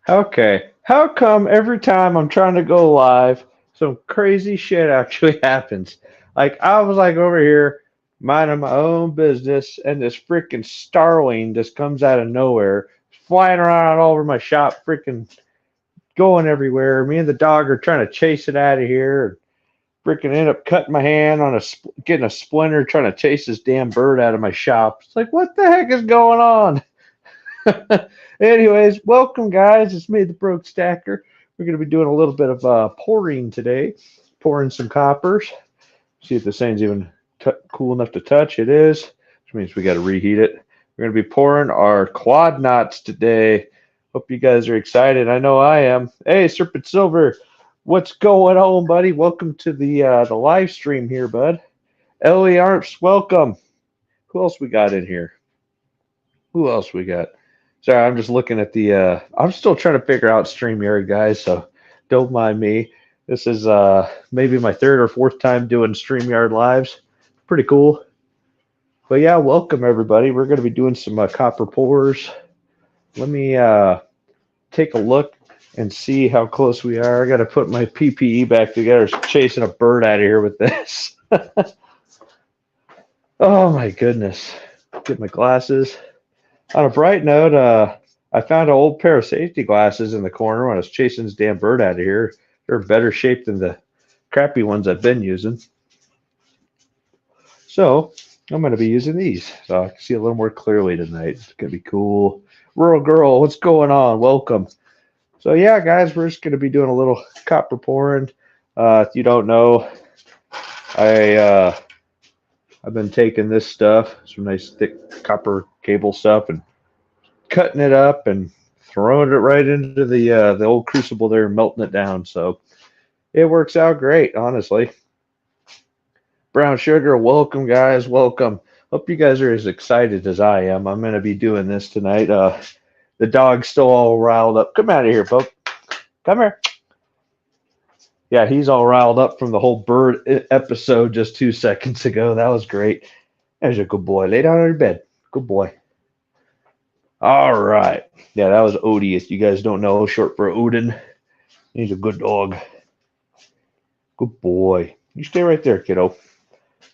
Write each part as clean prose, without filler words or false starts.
Okay. How come every time I'm trying to go live, some crazy shit actually happens? Like I was like over here minding my own business, and this freaking starling just comes out of nowhere, flying around all over my shop, freaking going everywhere. Me and the dog are trying to chase it out of here. Freaking end up cutting my hand on getting a splinter trying to chase this damn bird out of my shop. It's like, what the heck is going on? Anyways, welcome guys. It's me, the Broke Stacker. We're going to be doing a little bit of pouring today, pouring some coppers. See if this thing's even cool enough to touch. It is, which means we got to reheat it. We're going to be pouring our quad knots today. Hope you guys are excited. I know I am. Hey, Serpent Silver, what's going on, buddy? Welcome to the live stream here, bud. Ellie Arps, welcome. Who else we got in here? Who else we got? Sorry, I'm just looking at the. I'm still trying to figure out StreamYard, guys, so don't mind me. This is maybe my third or fourth time doing StreamYard lives. Pretty cool. But yeah, welcome everybody. We're going to be doing some copper pours. Let me take a look and see how close we are. I got to put my PPE back together. Chasing a bird out of here with this. Oh my goodness. Get my glasses. On a bright note, I found an old pair of safety glasses in the corner when I was chasing this damn bird out of here. They're in better shape than the crappy ones I've been using. So I'm going to be using these so I can see a little more clearly tonight. It's going to be cool. Rural Girl, what's going on? Welcome. So yeah, guys, we're just going to be doing a little copper pouring. If you don't know, I've been taking this stuff, some nice thick copper cable stuff, and cutting it up and throwing it right into the old crucible there, melting it down. So it works out great, honestly. Brown Sugar, welcome, guys. Welcome. Hope you guys are as excited as I am. I'm going to be doing this tonight. The dog's still all riled up. Come out of here, Pope. Come here. Yeah, he's all riled up from the whole bird episode just 2 seconds ago. That was great. There's a good boy. Lay down on your bed. Good boy. All right. Yeah, that was Odious. You guys don't know, short for Odin. He's a good dog. Good boy. You stay right there, kiddo.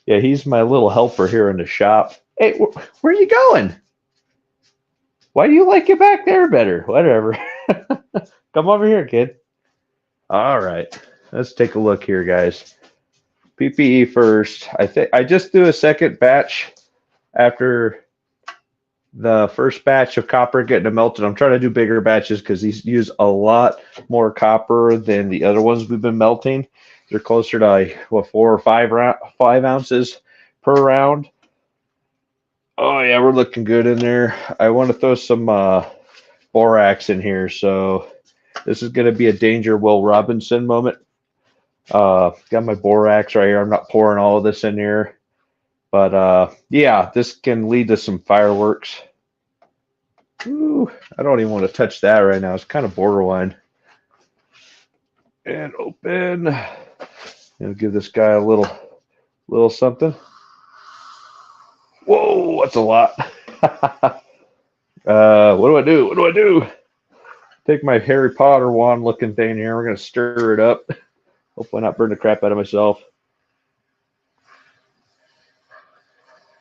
Yeah, he's my little helper here in the shop. Hey, where are you going? Why do you like it back there better? Whatever. Come over here, kid. All right. Let's take a look here, guys. PPE first. I just do a second batch after the first batch of copper getting melted. I'm trying to do bigger batches because these use a lot more copper than the other ones we've been melting. They're closer to like, 4 or 5 ounces per round. Oh yeah, we're looking good in there. I want to throw some borax in here, so this is going to be a Danger Will Robinson moment. Got my borax right here. I'm not pouring all of this in here, but yeah, this can lead to some fireworks. Ooh, I don't even want to touch that right now. It's kind of borderline. And open. And give this guy a little something. Whoa, that's a lot. What do I do? What do I do? Take my Harry Potter wand looking thing here. We're going to stir it up. Hopefully not burn the crap out of myself.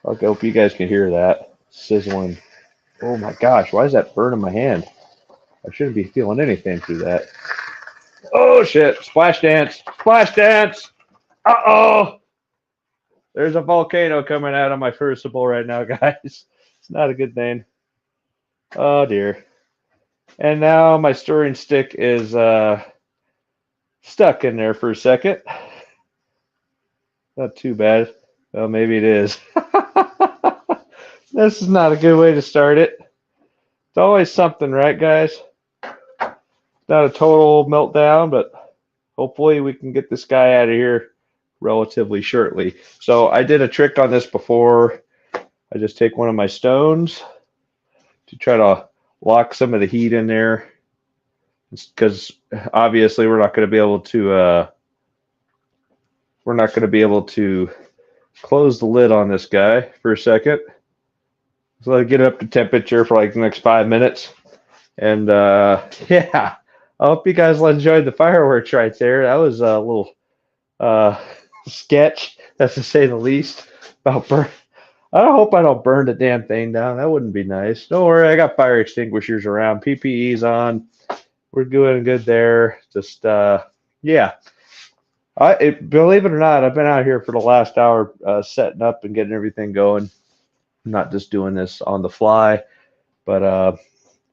Okay, hope you guys can hear that. Sizzling. Oh my gosh, why is that burning my hand? I shouldn't be feeling anything through that. Oh shit, splash dance. Splash dance. Uh-oh. There's a volcano coming out of my crucible right now, guys. It's not a good thing. Oh dear. And now my stirring stick is stuck in there for a second. Not too bad. Well, maybe it is. This is not a good way to start it. It's always something, right, guys? Not a total meltdown, but hopefully we can get this guy out of here relatively shortly. So I did a trick on this before. I just take one of my stones to try to lock some of the heat in there, because obviously we're not going to be able to close the lid on this guy for a second. So let it get up to temperature for like the next 5 minutes, And yeah, I hope you guys enjoyed the fireworks right there. That was a little uh, sketch, that's to say the least. About burn. I hope I don't burn the damn thing down. That wouldn't be nice. Don't worry, I got fire extinguishers around. PPE's on. We're doing good there. Just yeah. Believe it or not, I've been out here for the last hour setting up and getting everything going. I'm not just doing this on the fly, but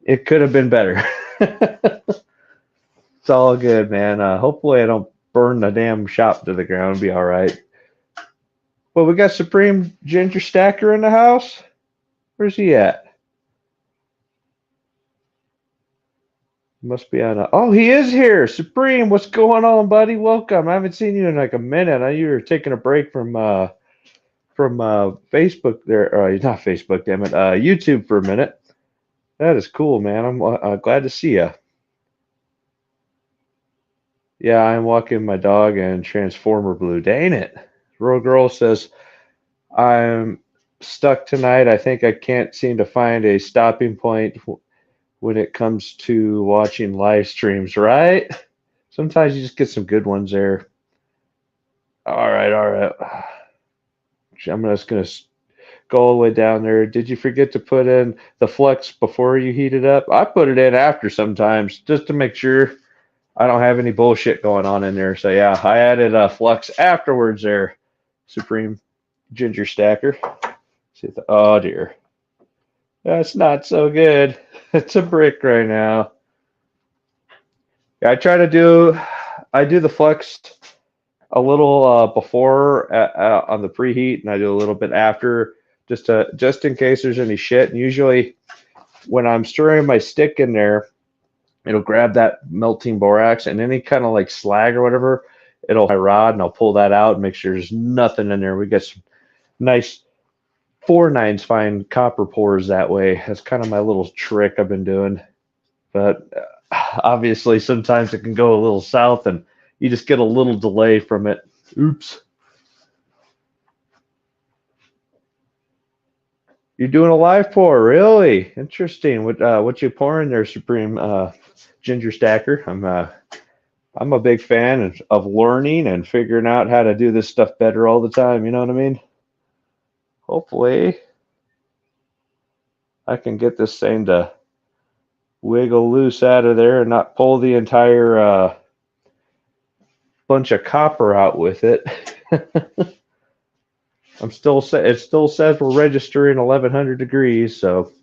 it could have been better. It's all good, man. Hopefully, I don't burn the damn shop to the ground. It'll be all right. Well, we got Supreme Ginger Stacker in the house. Where's he at? Must be on a. Oh, he is here. Supreme, what's going on, buddy? Welcome. I haven't seen you in like a minute. I know you were taking a break from Facebook there. Not Facebook, damn it. YouTube for a minute. That is cool, man. I'm glad to see you. Yeah, I'm walking my dog and Transformer Blue. Dang it. Rural Girl says, I'm stuck tonight. I think I can't seem to find a stopping point when it comes to watching live streams, right? Sometimes you just get some good ones there. All right, all right. I'm just going to go all the way down there. Did you forget to put in the flex before you heat it up? I put it in after sometimes just to make sure I don't have any bullshit going on in there. So yeah, I added a flux afterwards there, Supreme Ginger Stacker. See the, oh dear. That's not so good. It's a brick right now. Yeah, I do the flux a little before on the preheat, and I do a little bit after, just in case there's any shit. And usually, when I'm stirring my stick in there, it'll grab that melting borax and any kind of like slag or whatever. It'll my rod, and I'll pull that out and make sure there's nothing in there. We get some nice 4/9 fine copper pores that way. That's kind of my little trick I've been doing. But obviously, sometimes it can go a little south, and you just get a little delay from it. Oops. You're doing a live pour, really? Interesting. What you pouring there, Supreme Ginger Stacker? I'm a big fan of learning and figuring out how to do this stuff better all the time. You know what I mean? Hopefully, I can get this thing to wiggle loose out of there and not pull the entire bunch of copper out with it. It still says we're registering 1100 degrees, so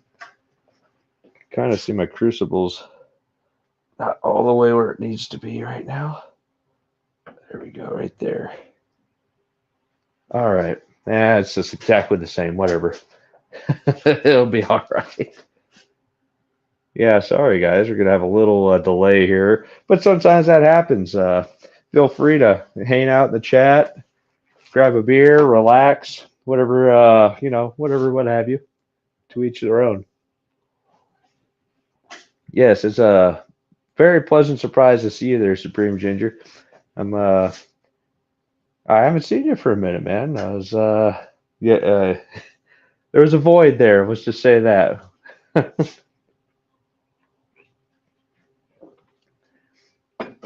kind of see my crucibles not all the way where it needs to be right now. There we go, right there. All right. It's just exactly the same, whatever. It'll be all right. Yeah, sorry guys, we're gonna have a little delay here, but sometimes that happens. Feel free to hang out in the chat, grab a beer, relax, whatever whatever, what have you. To each their own. Yes, it's a very pleasant surprise to see you there, Supreme Ginger. I haven't seen you for a minute, man. I was yeah, there was a void there. Let's just say that.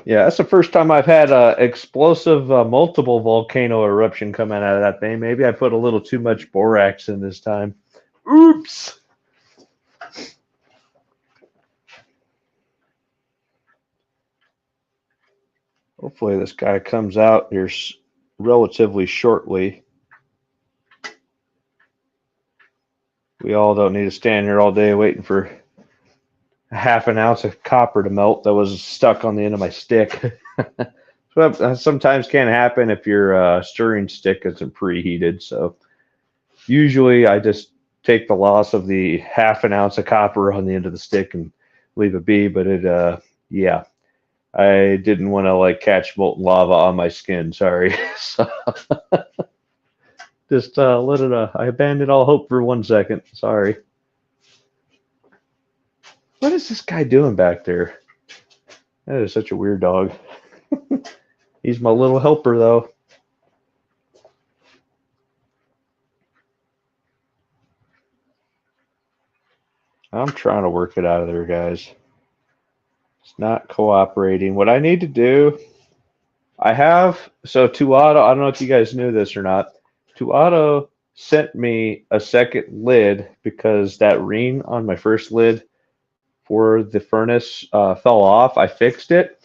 Yeah, that's the first time I've had a explosive multiple volcano eruption coming out of that thing. Maybe I put a little too much borax in this time. Oops. Hopefully this guy comes out here relatively shortly. We all don't need to stand here all day waiting for a half an ounce of copper to melt that was stuck on the end of my stick. So that sometimes can happen if your stirring stick isn't preheated. So usually I just take the loss of the half an ounce of copper on the end of the stick and leave it be. But yeah, I didn't want to like catch molten lava on my skin. Sorry. So just let it. I abandoned all hope for 1 second. Sorry. What is this guy doing back there? That is such a weird dog. He's my little helper, though. I'm trying to work it out of there, guys. It's not cooperating. What I need to do, I have, so Tuato, I don't know if you guys knew this or not. Tuato sent me a second lid because that ring on my first lid for the furnace fell off. I fixed it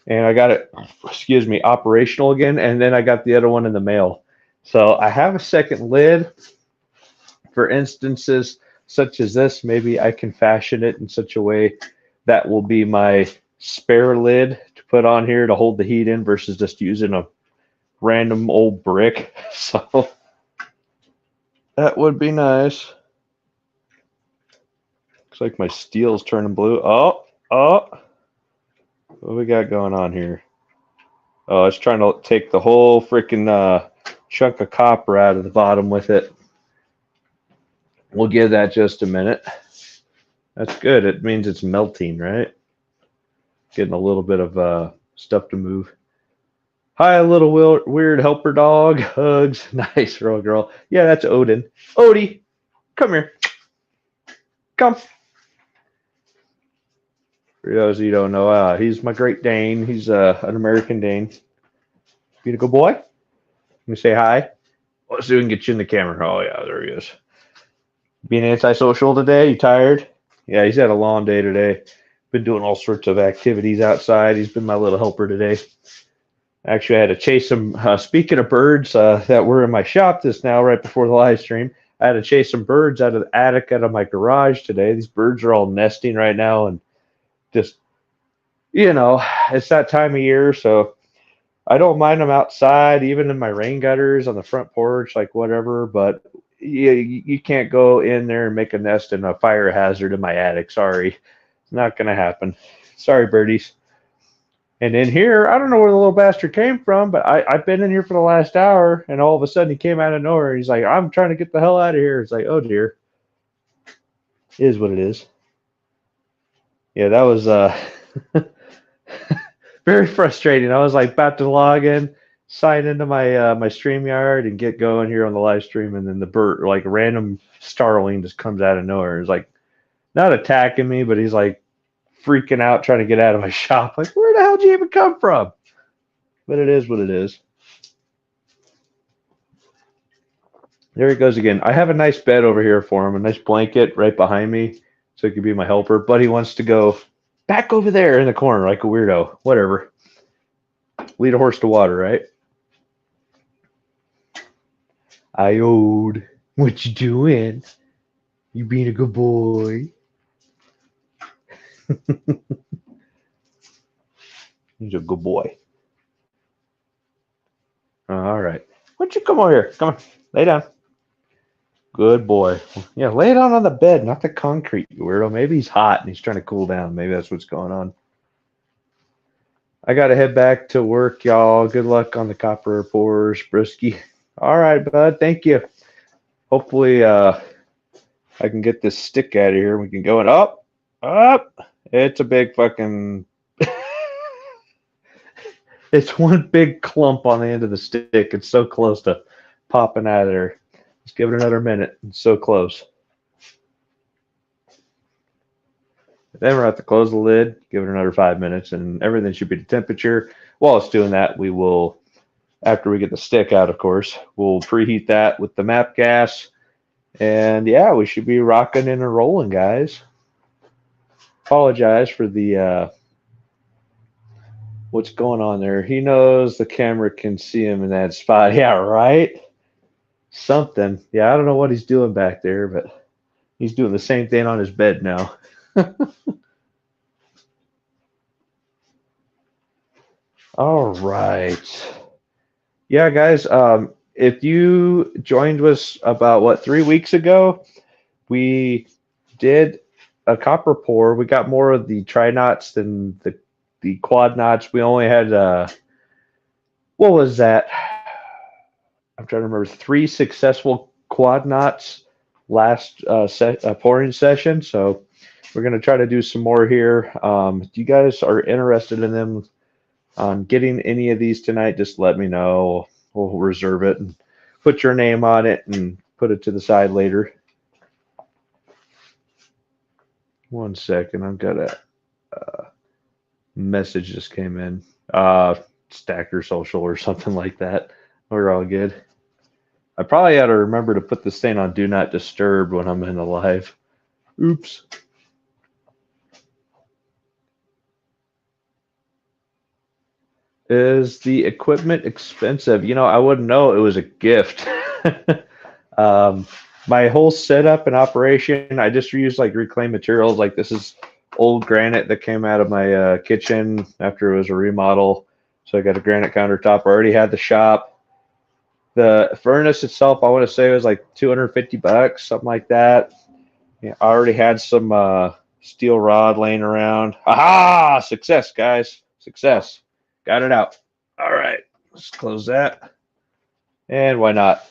and I got it, excuse me, operational again. And then I got the other one in the mail. So I have a second lid for instances such as this. Maybe I can fashion it in such a way that will be my spare lid to put on here to hold the heat in versus just using a random old brick. So that would be nice. Looks like my steel's turning blue. Oh, what we got going on here? Oh, it's trying to take the whole freaking chunk of copper out of the bottom with it. We'll give that just a minute. That's good. It means it's melting, right? Getting a little bit of stuff to move. Hi, little weird helper dog. Hugs. Nice, real girl. Yeah, that's Odin. Odie, come here. Come. For those of you who don't know, he's my Great Dane. He's an American Dane. Be a good boy. Let me say hi. Let's see if we can get you in the camera. Oh, yeah, there he is. Being antisocial today? You tired? Yeah, he's had a long day today. Been doing all sorts of activities outside. He's been my little helper today. Actually, I had to chase him. Speaking of birds that were in my shop just now, right before the live stream, I had to chase some birds out of the attic, out of my garage today. These birds are all nesting right now and just, it's that time of year, so I don't mind them outside, even in my rain gutters on the front porch, like whatever, but you can't go in there and make a nest in a fire hazard in my attic. Sorry. It's not going to happen. Sorry, birdies. And in here, I don't know where the little bastard came from, but I've been in here for the last hour, and all of a sudden he came out of nowhere. He's like, I'm trying to get the hell out of here. It's like, oh, dear. It is what it is. Yeah, that was very frustrating. I was like about to log in, sign into my StreamYard and get going here on the live stream, and then the bird, like random starling, just comes out of nowhere. It's like not attacking me, but he's like freaking out trying to get out of my shop. Like, where the hell did you even come from? But it is what it is. There he goes again. I have a nice bed over here for him, a nice blanket right behind me, so he could be my helper. But he wants to go back over there in the corner like a weirdo. Whatever. Lead a horse to water, right? Iode, what you doing? You being a good boy? He's a good boy. All right. Why don't you come over here? Come on. Lay down. Good boy. Yeah, lay it on the bed, not the concrete, you weirdo. Maybe he's hot and he's trying to cool down. Maybe that's what's going on. I got to head back to work, y'all. Good luck on the copper pours, Brisky. All right, bud. Thank you. Hopefully I can get this stick out of here. We can go up. It's a big fucking... It's one big clump on the end of the stick. It's so close to popping out of there. Let's give it another minute. It's so close. Then we're going to have to close the lid, give it another 5 minutes, and everything should be to temperature. While it's doing that, we will, after we get the stick out, of course, we'll preheat that with the MAP gas. And yeah, we should be rocking and rolling, guys. Apologize for the what's going on there. He knows the camera can see him in that spot. Yeah, right? Something. Yeah, I don't know what he's doing back there, but he's doing the same thing on his bed now. All right. Yeah, guys, if you joined us about, 3 weeks ago, we did a copper pour. We got more of the tri-knots than the quad knots. We only had, what was that? I'm trying to remember, 3 successful quad knots last pouring session. So we're going to try to do some more here. If you guys are interested in them, on getting any of these tonight, just let me know. We'll reserve it and put your name on it and put it to the side later. 1 second. I've got to message just came in. Stacker social or something like that. We're all good. I probably ought to remember to put this thing on Do Not Disturb when I'm in a live. Oops. Is the equipment expensive? I wouldn't know. It was a gift. um, my whole setup and operation, I just used like reclaimed materials. Like this is old granite that came out of my kitchen after it was a remodel. So I got a granite countertop. I already had the shop. The furnace itself, I want to say, was like $250, something like that. Yeah, I already had some steel rod laying around. Aha! Success, guys. Success. Got it out. All right. Let's close that. And why not?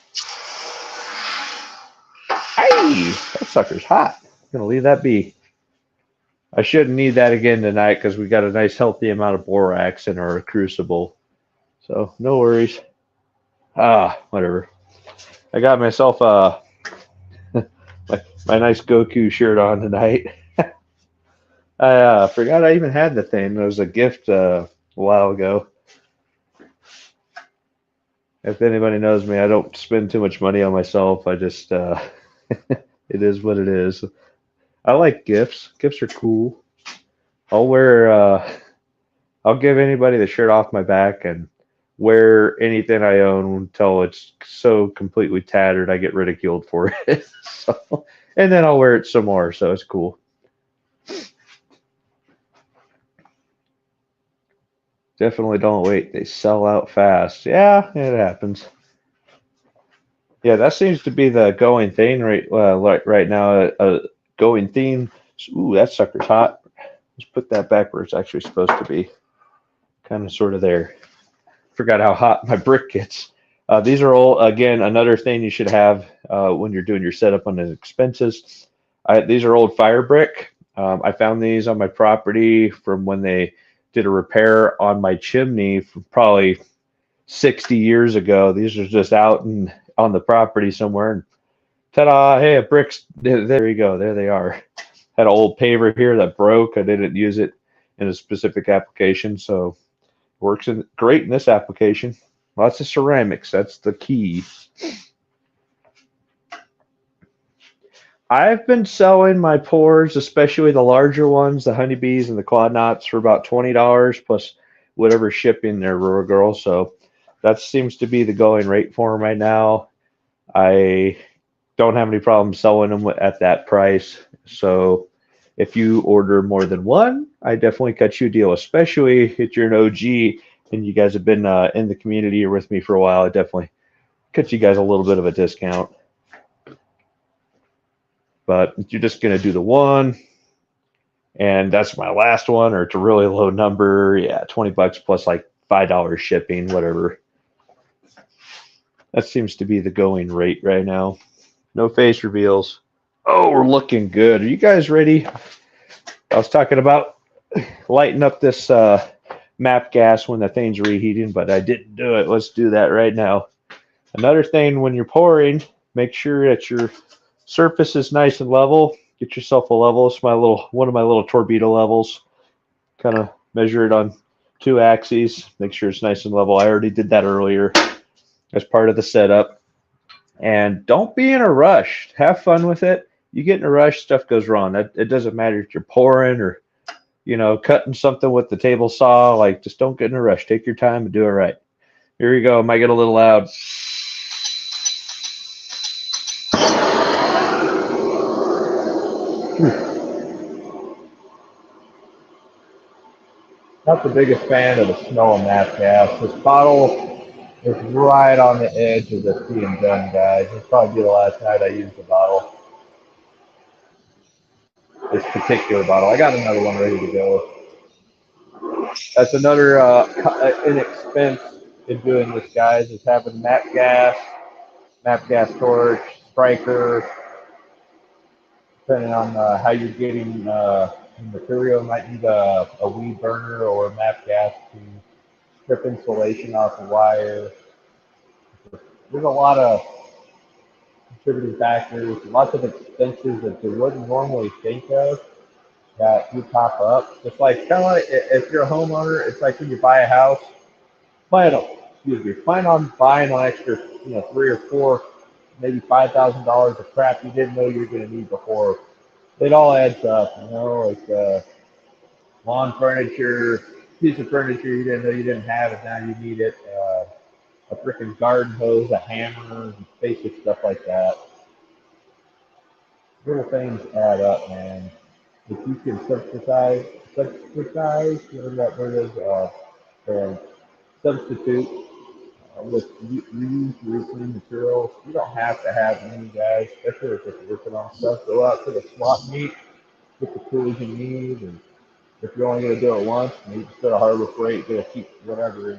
Hey! That sucker's hot. I'm going to leave that be. I shouldn't need that again tonight because we got a nice healthy amount of borax in our crucible. So no worries. Whatever. I got myself my nice Goku shirt on tonight. I forgot I even had the thing. It was a gift a while ago. If anybody knows me, I don't spend too much money on myself. I just, it is what it is. I like gifts. Gifts are cool. I'll wear, I'll give anybody the shirt off my back and wear anything I own until it's so completely tattered I get ridiculed for it. So, and then I'll wear it some more. So it's cool. Definitely don't wait. They sell out fast. Yeah, it happens. Yeah, that seems to be the going thing right now. Going theme. Ooh, that sucker's hot. Let's put that back where it's actually supposed to be. Kind of sort of there. Forgot how hot my brick gets. These are all, again, another thing you should have when you're doing your setup on the expenses. These are old fire brick. I found these on my property from when they did a repair on my chimney from probably 60 years ago. These are just out and on the property somewhere. And ta-da! Hey, a brick's there you go. There they are. Had an old paver here that broke. I didn't use it in a specific application, so works great in this application. Lots of ceramics. That's the key. I've been selling my pours, especially the larger ones, the honeybees and the claw knots, for about $20 plus whatever shipping there, Rural Girl. So that seems to be the going rate for them right now. I don't have any problem selling them at that price. So if you order more than one, I definitely cut you a deal, especially if you're an OG and you guys have been in the community or with me for a while. I definitely cut you guys a little bit of a discount. But if you're just going to do the one, and that's my last one, or it's a really low number, yeah, $20 plus like $5 shipping, whatever. That seems to be the going rate right now. No face reveals. Oh, we're looking good. Are you guys ready? I was talking about lighting up this map gas when the thing's reheating, but I didn't do it. Let's do that right now. Another thing, when you're pouring, make sure that your surface is nice and level. Get yourself a level. It's one of my little torpedo levels. Kind of measure it on 2 axes. Make sure it's nice and level. I already did that earlier as part of the setup. And don't be in a rush. Have fun with it. You get in a rush, stuff goes wrong. It doesn't matter if you're pouring or cutting something with the table saw. Like, just don't get in a rush. Take your time and do it right. Here you go. Might get a little loud. Not the biggest fan of the smell of nat gas. This bottle is right on the edge of this being done, guys. This will probably be the last night I use the bottle. This particular bottle. I got another one ready to go. That's another inexpense in doing this, guys, is having map gas torch, striker, depending on how you're getting the material. Might need a weed burner or map gas to strip insulation off the wire. There's a lot of contributing factors, lots of expenses that you wouldn't normally think of. that you pop up. It's like kind of like if you're a homeowner, it's like when you buy a house, plan on, excuse me, plan on buying an extra, three or four, maybe $5,000 of crap you didn't know you were going to need before. It all adds up, like lawn furniture, piece of furniture you didn't know you didn't have, and now you need it. A freaking garden hose, a hammer, basic stuff like that. Little things add up, man. If you can whatever that word is, substitute with reused roofing materials. You don't have to have many guys, especially if you're working on stuff. Go out to the swap meet, get the tools you need, and if you're only going to do it once, maybe instead of Harbor Freight, get a cheap whatever.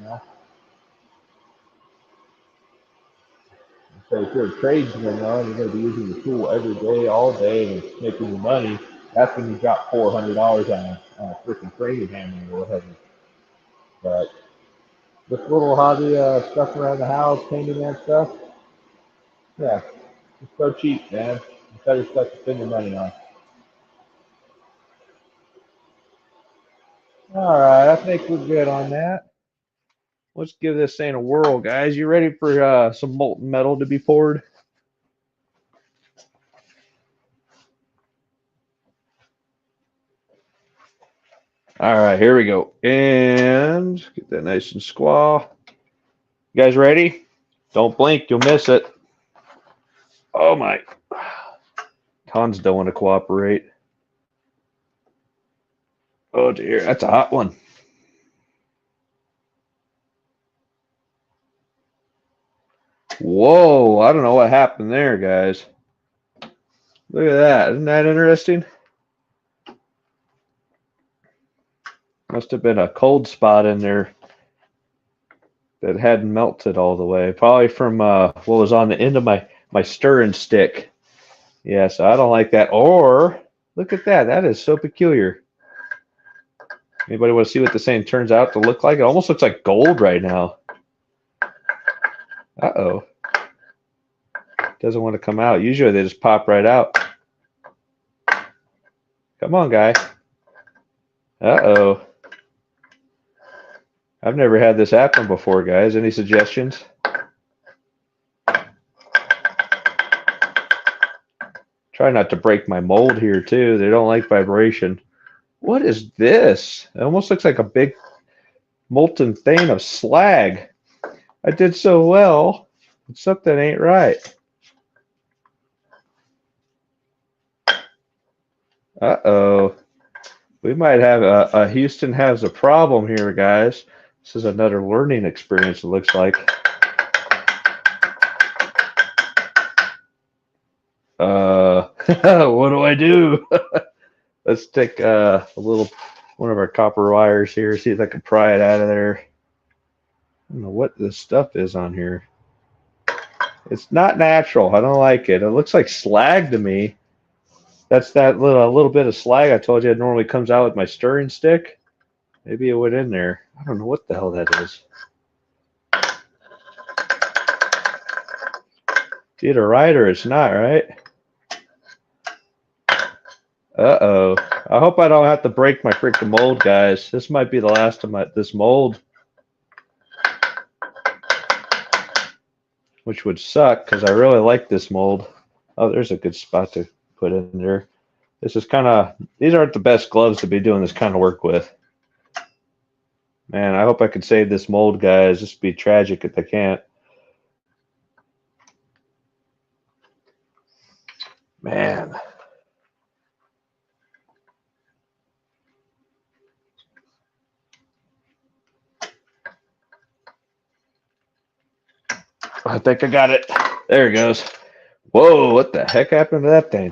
So if you're a tradesman, and you're going to be using the tool every day, all day, and it's making you money, that's when you drop $400 on a freaking framing hammer or whatever. But this little hobby stuff around the house, painting and stuff, yeah, it's so cheap, man. It's better stuff to spend your money on. All right, I think we're good on that. Let's give this thing a whirl, guys. You ready for some molten metal to be poured? All right, here we go. And get that nice and squaw. You guys ready? Don't blink, you'll miss it. Oh my. Tons don't want to cooperate. Oh dear, that's a hot one. Whoa, I don't know what happened there, guys. Look at that. Isn't that interesting? Must have been a cold spot in there that hadn't melted all the way. Probably from what was on the end of my stirring stick. Yeah, so I don't like that. Or, look at that. That is so peculiar. Anybody want to see what this thing turns out to look like? It almost looks like gold right now. Uh-oh. Doesn't want to come out. Usually they just pop right out. Come on, guy. Uh-oh. I've never had this happen before, guys. Any suggestions? Try not to break my mold here, too. They don't like vibration. What is this? It almost looks like a big molten thing of slag. I did so well, but something ain't right. Uh-oh. We might have a Houston has a problem here, guys. This is another learning experience, it looks like. What do I do? Let's take one of our copper wires here, see if I can pry it out of there. I don't know what this stuff is on here. It's not natural. I don't like it. It looks like slag to me. That's that little bit of slag I told you it normally comes out with my stirring stick. Maybe it went in there. I don't know what the hell that is. It's either right or it's not, right? Uh-oh. I hope I don't have to break my freaking mold, guys. This might be the last of this mold. Which would suck, because I really like this mold. Oh, there's a good spot to put in there. This is these aren't the best gloves to be doing this kind of work with. Man, I hope I can save this mold, guys. This would be tragic if I can't. Man. I think I got it. There it goes. Whoa, what the heck happened to that thing?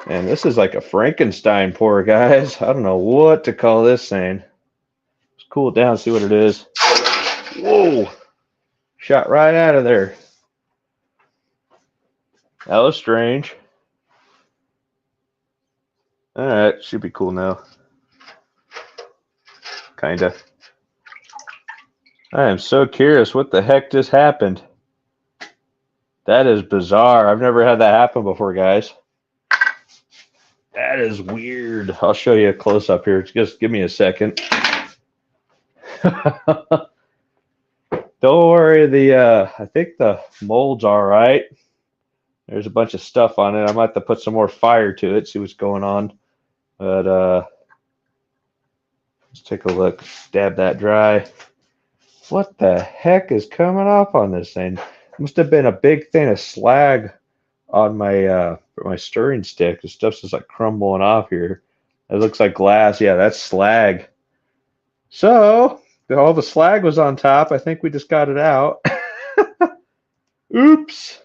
And this is like a Frankenstein pour, guys. I don't know what to call this thing. Let's cool it down, see what it is. Whoa. Shot right out of there. That was strange. Alright, should be cool now. Kinda. I am so curious what the heck just happened. That is bizarre. I've never had that happen before, guys. That is weird. I'll show you a close up here. Just give me a second. Don't worry, I think the mold's all right. There's a bunch of stuff on it. I might have to put some more fire to it, see what's going on. But let's take a look. Dab that dry. What the heck is coming off on this thing? Must have been a big thing of slag on my stirring stick. The stuff's just like crumbling off here. It looks like glass. Yeah, that's slag. So all the slag was on top. I think we just got it out. Oops.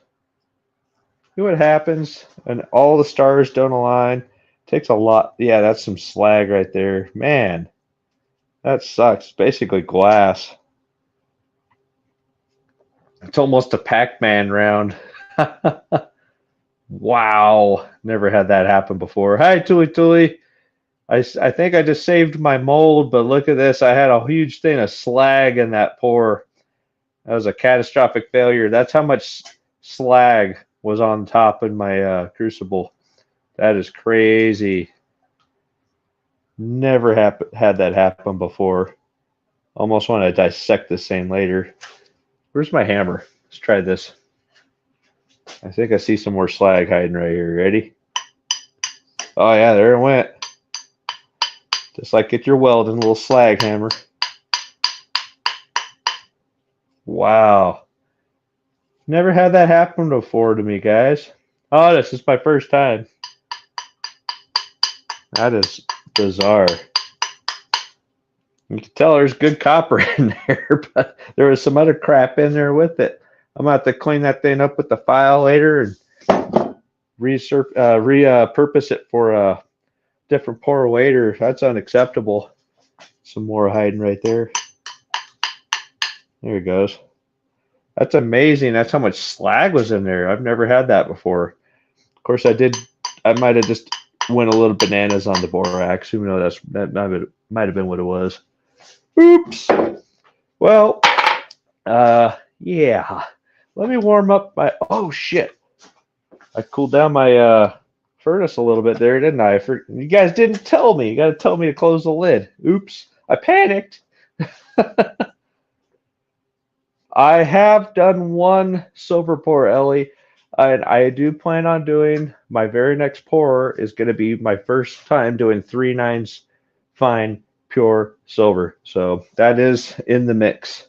See what happens, and all the stars don't align. Takes a lot. Yeah, that's some slag right there. Man, that sucks. Basically glass. It's almost a Pac-Man round. Wow, never had that happen before. Hi, Tuli Tuli. I think I just saved my mold, but look at this. I had a huge thing of slag in that pour. That was a catastrophic failure. That's how much slag was on top in my crucible. That is crazy. Never had that happen before. Almost want to dissect this thing later. Where's my hammer? Let's try this. I think I see some more slag hiding right here. Ready? Oh yeah, there it went. Just like get your welding, little slag hammer. Wow. Never had that happen before to me, guys. Oh, this is my first time. That is bizarre. You can tell there's good copper in there, but there was some other crap in there with it. I'm going to have to clean that thing up with the file later and repurpose it for a different pour later. That's unacceptable. Some more hiding right there. There it goes. That's amazing. That's how much slag was in there. I've never had that before. Of course, I might have just went a little bananas on the borax. Who knows? That might have been what it was. Oops. Well, yeah. Let me warm up my. Oh shit! I cooled down my furnace a little bit there, didn't I? You guys didn't tell me. You got to tell me to close the lid. Oops! I panicked. I have done one silver pour, Ellie, and I do plan on doing my very next pour is going to be my first time doing 3/9 fine pure silver. So that is in the mix.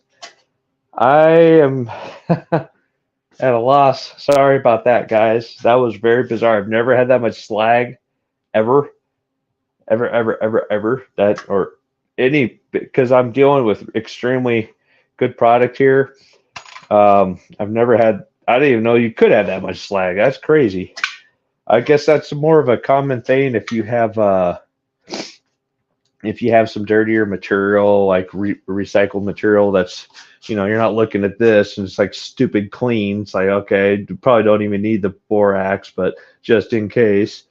I am at a loss. Sorry about that, guys. That was very bizarre. I've never had that much slag ever. That or any because I'm dealing with extremely good product here. I've never had. I didn't even know you could have that much slag. That's crazy. I guess that's more of a common thing if you have some dirtier material like recycled material. That's you're not looking at this and it's like stupid clean. It's like okay, you probably don't even need the borax, but just in case.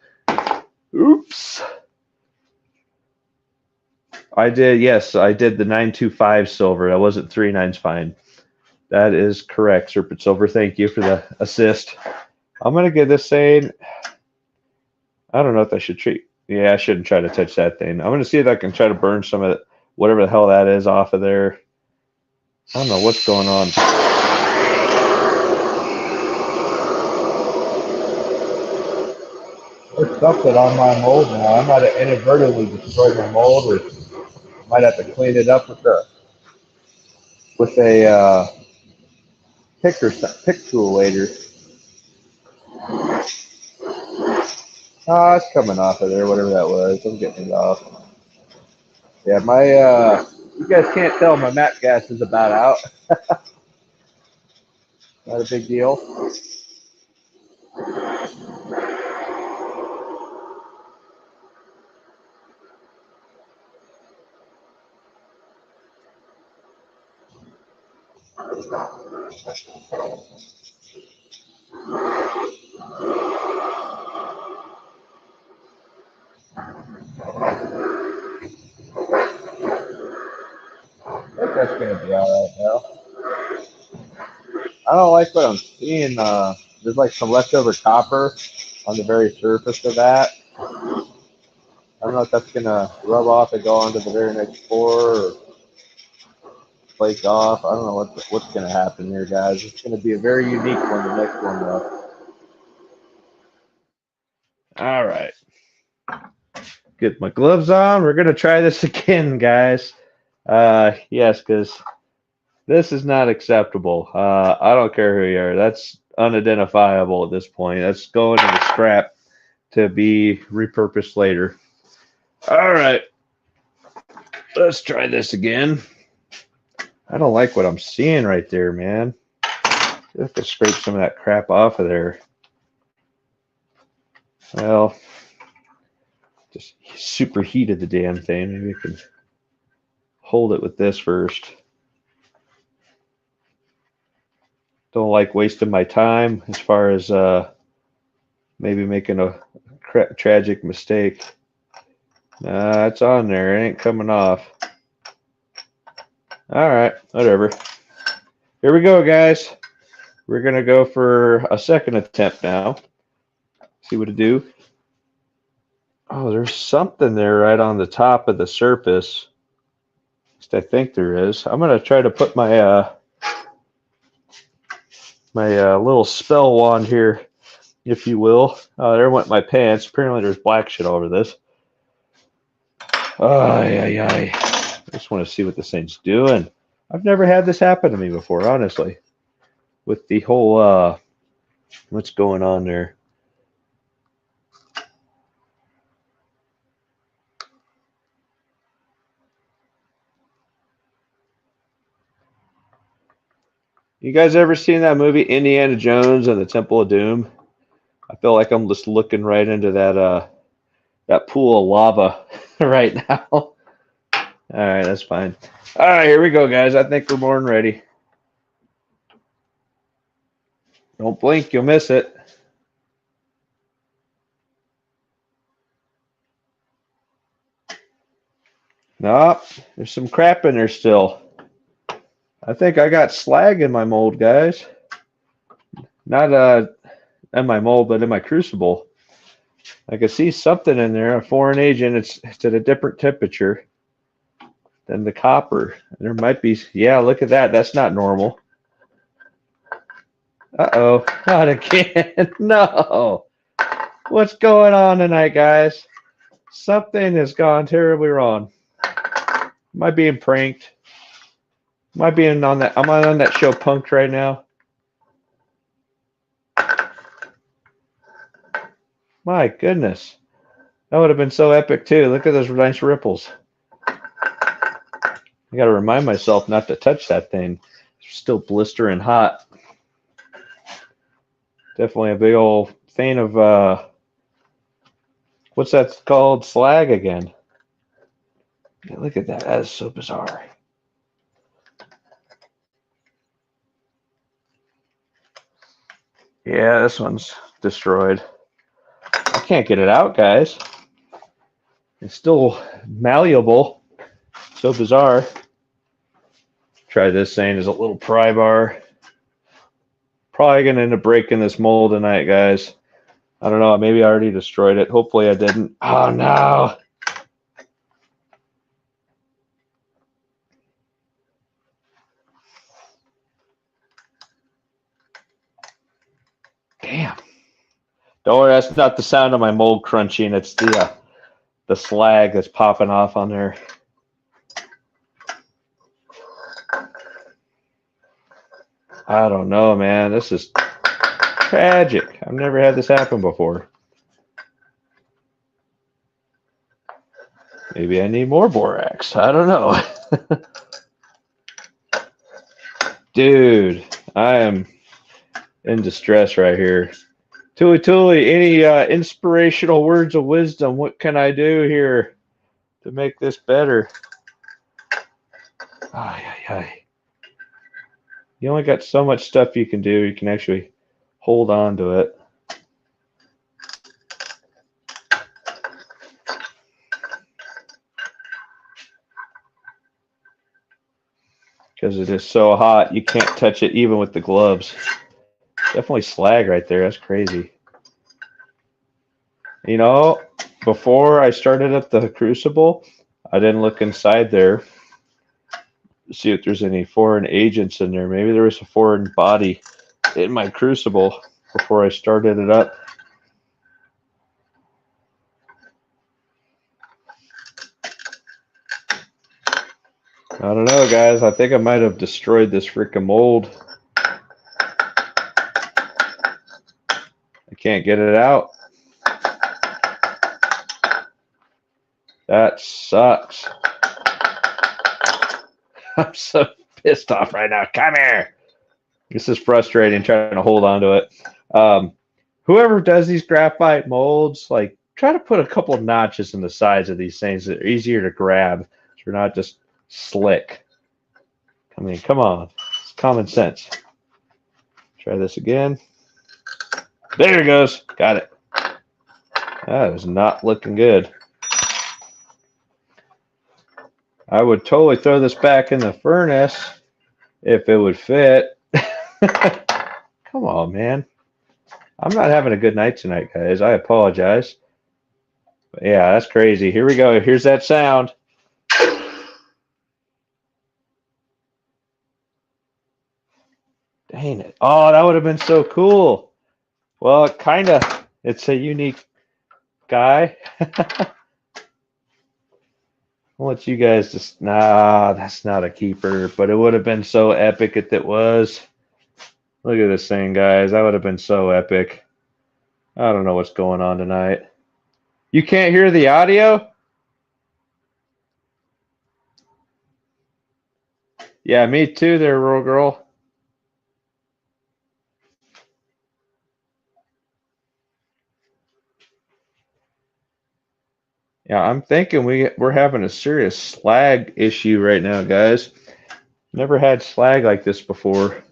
Oops. I did, yes, I did the 925 silver. That wasn't 3/9 fine. That is correct, Serpent Silver. Thank you for the assist. I'm going to get this thing. I don't know if I should treat. Yeah, I shouldn't try to touch that thing. I'm going to see if I can try to burn some of it, whatever the hell that is off of there. I don't know what's going on. There's something on my mold now. I might have inadvertently destroyed my mold, or might have to clean it up with a pick tool later. Ah, it's coming off of there, whatever that was. I'm getting it off. Yeah, you guys can't tell my matte gas is about out. Not a big deal. I think that's going to be all right now. I don't like what I'm seeing. There's like some leftover copper on the very surface of that. I don't know if that's going to rub off and go on to the very next pour or flake off. I don't know what's going to happen here, guys. It's going to be a very unique one, the next one, though. All right. Get my gloves on. We're going to try this again, guys. Yes, because this is not acceptable. I don't care who you are. That's unidentifiable at this point. That's going in the scrap to be repurposed later. All right. Let's try this again. I don't like what I'm seeing right there, man. I have to scrape some of that crap off of there. Well, just superheated the damn thing. Maybe I can hold it with this first. Don't like wasting my time as far as maybe making a tragic mistake. Nah, it's on there. It ain't coming off. All right, whatever. Here we go, guys. We're going to go for a second attempt now. See what it do. Oh, there's something there right on the top of the surface. At least I think there is. I'm going to try to put my little spell wand here, if you will. There went my pants. Apparently there's black shit over this. I just want to see what this thing's doing. I've never had this happen to me before, honestly. With the whole, what's going on there. You guys ever seen that movie Indiana Jones and the Temple of Doom? I feel like I'm just looking right into that pool of lava right now. All right, that's fine. All right, here we go, guys. I think we're more than ready. Don't blink, you'll miss it. Nope, there's some crap in there still. I think I got slag in my mold, guys. Not in my mold, but in my crucible. I can see something in there, a foreign agent. It's at a different temperature than the copper. There might be, yeah, look at that. That's not normal. Uh-oh, not again. No. What's going on tonight, guys? Something has gone terribly wrong. Am I being pranked? Am I being on that? Am I on that show Punked right now? My goodness. That would have been so epic too. Look at those nice ripples. I got to remind myself not to touch that thing. It's still blistering hot. Definitely a big old fan of, what's that called? Slag again. Yeah, look at that. That is so bizarre. Yeah, this one's destroyed. I can't get it out, guys. It's still malleable. So bizarre. Try this thing as a little pry bar. Probably going to end up breaking this mold tonight, guys. I don't know. Maybe I already destroyed it. Hopefully I didn't. Oh, no. Damn. Don't worry, that's not the sound of my mold crunching. It's the slag that's popping off on there. I don't know, man. This is tragic. I've never had this happen before. Maybe I need more borax. I don't know. Dude, I am in distress right here. Tuli, any inspirational words of wisdom? What can I do here to make this better? You only got so much stuff you can do. You can actually hold on to it. Because it is so hot, you can't touch it even with the gloves. Definitely slag right there. That's crazy. You know, before I started up the crucible, I didn't look inside there to see if there's any foreign agents in there. Maybe there was a foreign body in my crucible before I started it up. I don't know, guys. I think I might have destroyed this freaking mold. I can't get it out. That sucks. I'm so pissed off right now. Come here. This is frustrating trying to hold on to it. Whoever does these graphite molds, like, try to put a couple of notches in the sides of these things that are easier to grab, so they're not just slick. I mean, come on. It's common sense. Try this again. There it goes. Got it. That is not looking good. I would totally throw this back in the furnace if it would fit. Come on, man. I'm not having a good night tonight, guys. I apologize. But yeah, that's crazy. Here we go. Here's that sound. Dang it. Oh, that would have been so cool. Well, kind of. It's a unique guy. I'll let you guys just, nah, that's not a keeper, but it would have been so epic if it was. Look at this thing, guys. That would have been so epic. I don't know what's going on tonight. You can't hear the audio? Yeah, me too there, Rural Girl. Yeah, I'm thinking we're having a serious slag issue right now, guys. Never had slag like this before.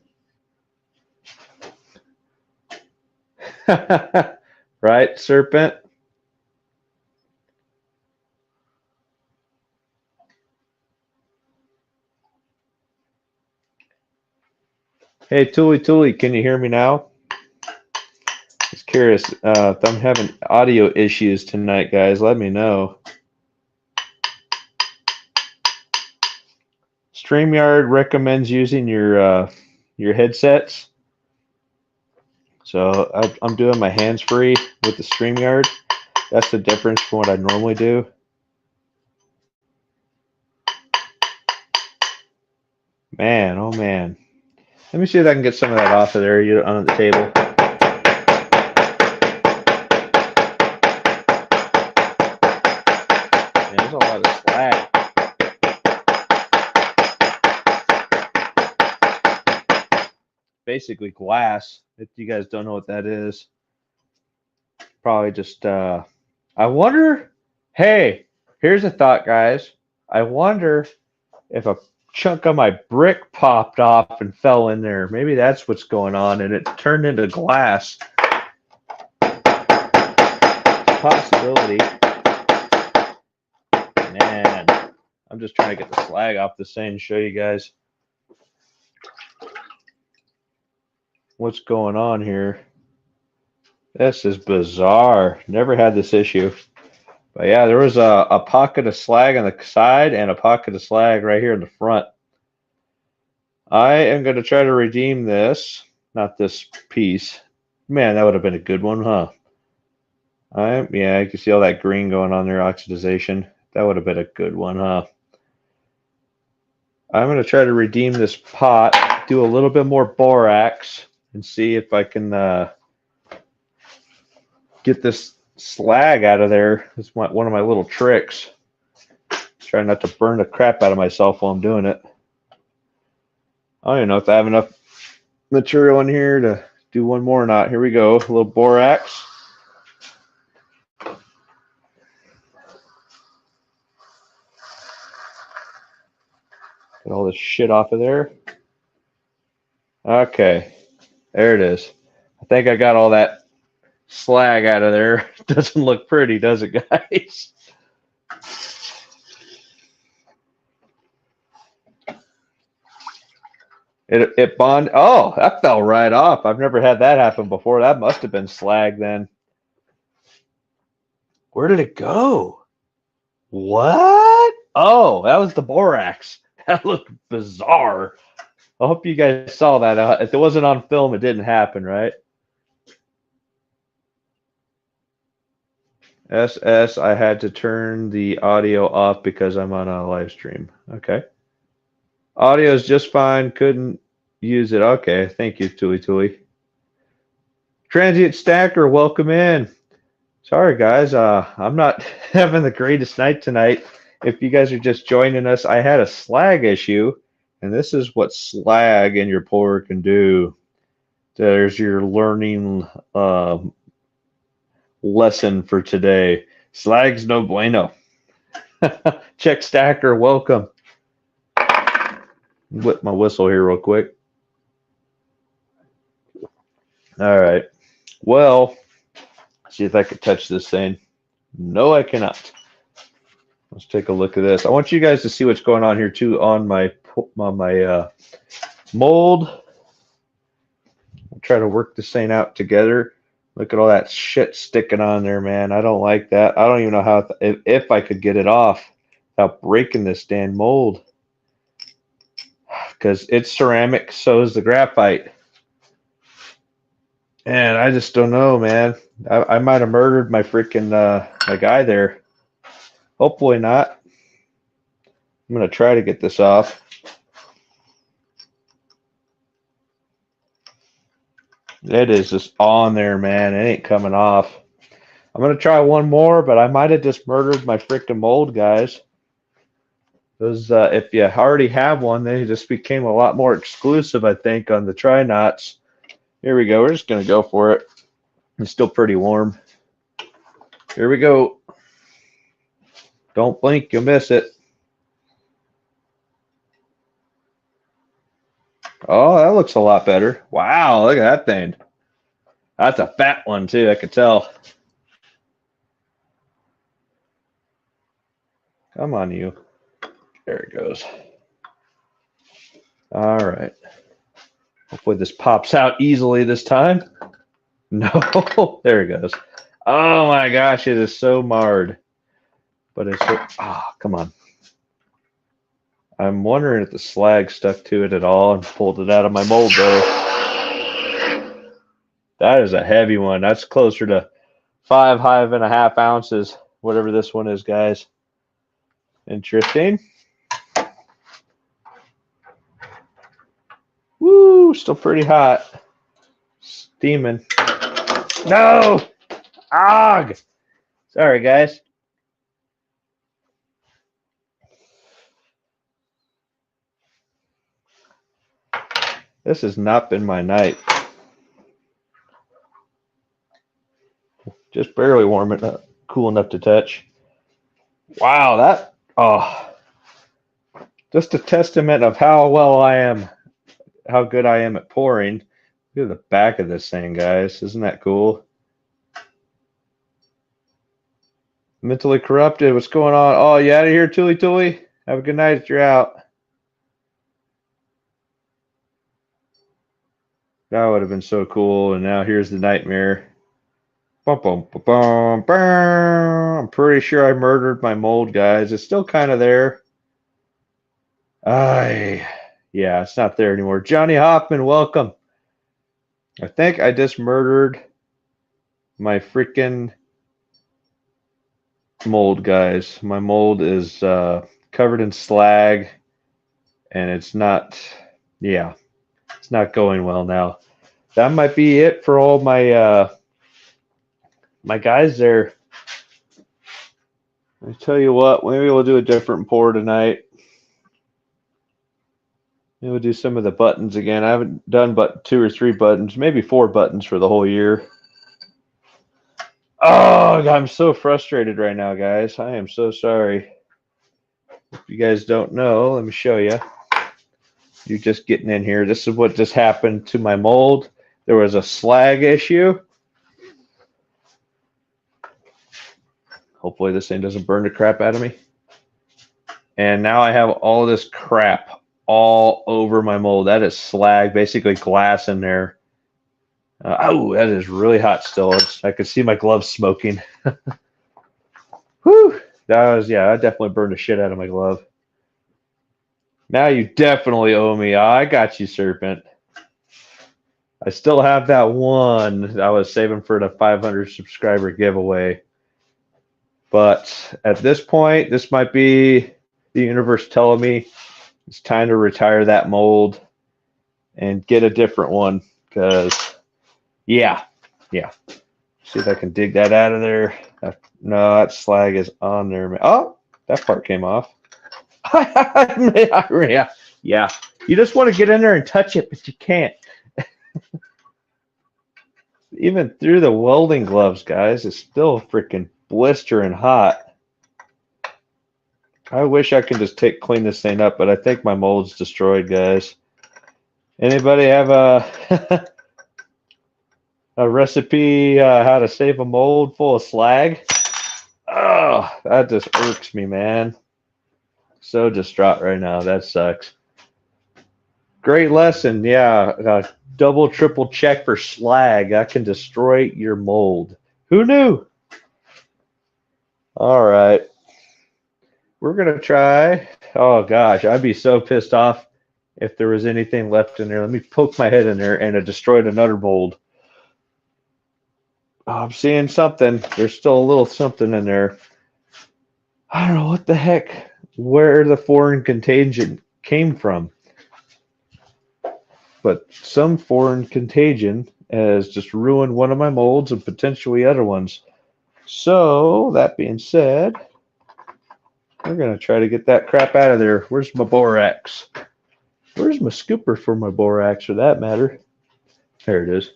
Right, Serpent? Hey, Tuli, can you hear me now? Just curious if I'm having audio issues tonight, guys. Let me know. StreamYard recommends using your headsets. So I'm doing my hands-free with the StreamYard. That's the difference from what I normally do. Man, oh man. Let me see if I can get some of that off of there on the table. Man, there's a lot of slag. Basically glass, if you guys don't know what that is. Probably just, I wonder, hey, here's a thought, guys. I wonder if a chunk of my brick popped off and fell in there. Maybe that's what's going on, and it turned into glass. Possibility. Man, I'm just trying to get the slag off this thing and show you guys what's going on here. This is bizarre. Never had this issue. But yeah, there was a pocket of slag on the side and a pocket of slag right here in the front. I am going to try to redeem this, not this piece. Man, that would have been a good one, huh? Yeah, you can see all that green going on there, oxidization. That would have been a good one, huh? I'm going to try to redeem this pot, do a little bit more borax, and see if I can get this slag out of there. It's one of my little tricks. Try not to burn the crap out of myself while I'm doing it. I don't even know if I have enough material in here to do one more or not. Here we go. A little borax. Get all this shit off of there. Okay. There it is. I think I got all that slag out of there. Doesn't look pretty, does it, guys? It bond. Oh, that fell right off. I've never had that happen before. That must have been slag then. Where did it go? What? Oh, that was the borax. That looked bizarre. I hope you guys saw that. If it wasn't on film, it didn't happen, right? SS, I had to turn the audio off because I'm on a live stream. Okay. Audio is just fine. Couldn't use it. Okay. Thank you, Tui Tui. Transient Stacker, welcome in. Sorry, guys. I'm not having the greatest night tonight. If you guys are just joining us, I had a slag issue, and this is what slag in your pour can do. There's your learning lesson for today. Slag's no bueno. Check Stacker, welcome. Whip my whistle here real quick. All right. Well, see if I can touch this thing. No, I cannot. Let's take a look at this. I want you guys to see what's going on here too on my mold. I'll try to work this thing out together. Look at all that shit sticking on there, man. I don't like that. I don't even know how if I could get it off without breaking this damn mold. Because it's ceramic, so is the graphite. And I just don't know, man. I might have murdered my freaking my guy there. Hopefully not. I'm going to try to get this off. It is just on there, man. It ain't coming off. I'm going to try one more, but I might have just murdered my freaking mold, guys. Those, if you already have one, they just became a lot more exclusive, I think, on the tri-knots. Here we go. We're just going to go for it. It's still pretty warm. Here we go. Don't blink, you'll miss it. Oh, that looks a lot better. Wow, look at that thing. That's a fat one, too, I could tell. Come on, you. There it goes. All right. Hopefully this pops out easily this time. No, there it goes. Oh my gosh, it is so marred. But it's so, come on. I'm wondering if the slag stuck to it at all and pulled it out of my mold though. That is a heavy one. That's closer to 5.5 ounces, whatever this one is, guys. Interesting. Woo, still pretty hot. Steaming. No! Ugh! Sorry, guys. This has not been my night. Just barely warm enough, cool enough to touch. Wow, that, just a testament of how well I am, how good I am at pouring. Look at the back of this thing, guys. Isn't that cool? Mentally corrupted. What's going on? Oh, you out of here, Tuli Tuli? Have a good night if you're out. That would have been so cool. And now here's the nightmare. Bum, bum, bum, bum, bum. I'm pretty sure I murdered my mold, guys. It's still kind of there. Yeah, it's not there anymore. Johnny Hoffman, welcome. I think I just murdered my freaking mold, guys. My mold is covered in slag, and it's not, yeah, it's not going well now. That might be it for all my my guys there. I tell you what, maybe we'll do a different pour tonight. Maybe we'll do some of the buttons again. I haven't done but 2 or 3 buttons, maybe 4 buttons for the whole year. Oh, I'm so frustrated right now, guys. I am so sorry. If you guys don't know, let me show you. You're just getting in here. This is what just happened to my mold. There was a slag issue. Hopefully this thing doesn't burn the crap out of me. And now I have all this crap all over my mold. That is slag, basically glass in there. Oh, that is really hot still. I can see my gloves smoking. Whew. That was, yeah, I definitely burned the shit out of my glove. Now you definitely owe me. I got you, Serpent. I still have that one I was saving for the 500 subscriber giveaway. But at this point, this might be the universe telling me it's time to retire that mold and get a different one. Because, yeah. See if I can dig that out of there. No, that slag is on there. Oh, that part came off. Yeah. You just want to get in there and touch it, but you can't. Even through the welding gloves, guys, it's still freaking blistering hot. I wish I could just clean this thing up, but I think my mold's destroyed, guys. Anybody have a a recipe how to save a mold full of slag? Oh, that just irks me, man. So distraught right now. That sucks. Great lesson. Yeah, double, triple check for slag. That can destroy your mold. Who knew? All right. We're going to try. Oh, gosh. I'd be so pissed off if there was anything left in there. Let me poke my head in there, and it destroyed another mold. Oh, I'm seeing something. There's still a little something in there. I don't know what the heck, where the foreign contagion came from. But some foreign contagion has just ruined one of my molds and potentially other ones. So, that being said, we're going to try to get that crap out of there. Where's my borax? Where's my scooper for my borax, for that matter? There it is.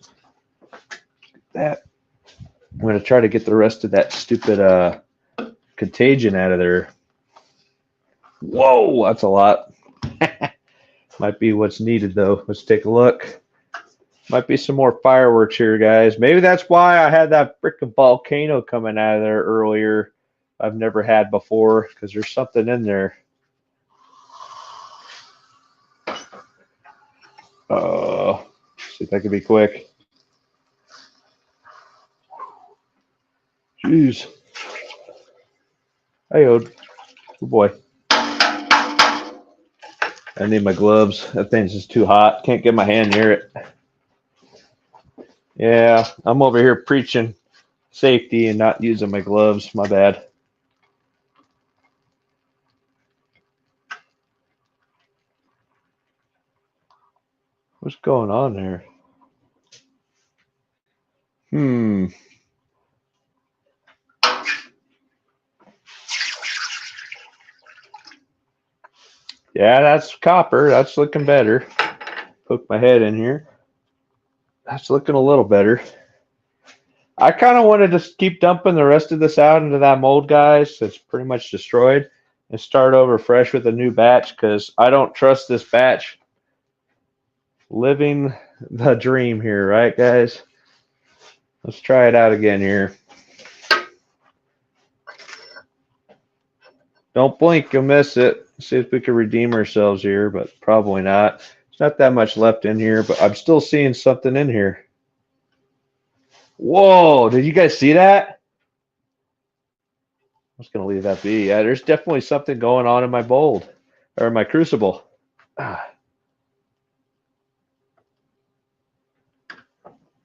That. I'm going to try to get the rest of that stupid contagion out of there. Whoa, that's a lot. Might be what's needed, though. Let's take a look. Might be some more fireworks here, guys. Maybe that's why I had that freaking volcano coming out of there earlier. I've never had before, because there's something in there. See if I can be quick. Jeez. Hey, good boy. I need my gloves. That thing's just too hot. Can't get my hand near it. Yeah, I'm over here preaching safety and not using my gloves. My bad. What's going on there? Yeah, that's copper. That's looking better. Poke my head in here. That's looking a little better. I kind of want to just keep dumping the rest of this out into that mold, guys. It's pretty much destroyed, and start over fresh with a new batch, because I don't trust this batch. Living the dream here, right, guys? Let's try it out again here. Don't blink, you'll miss it. See if we can redeem ourselves here, but probably not. There's not that much left in here, but I'm still seeing something in here. Whoa, did you guys see that? I'm just going to leave that be. Yeah, there's definitely something going on in my mold, or my crucible.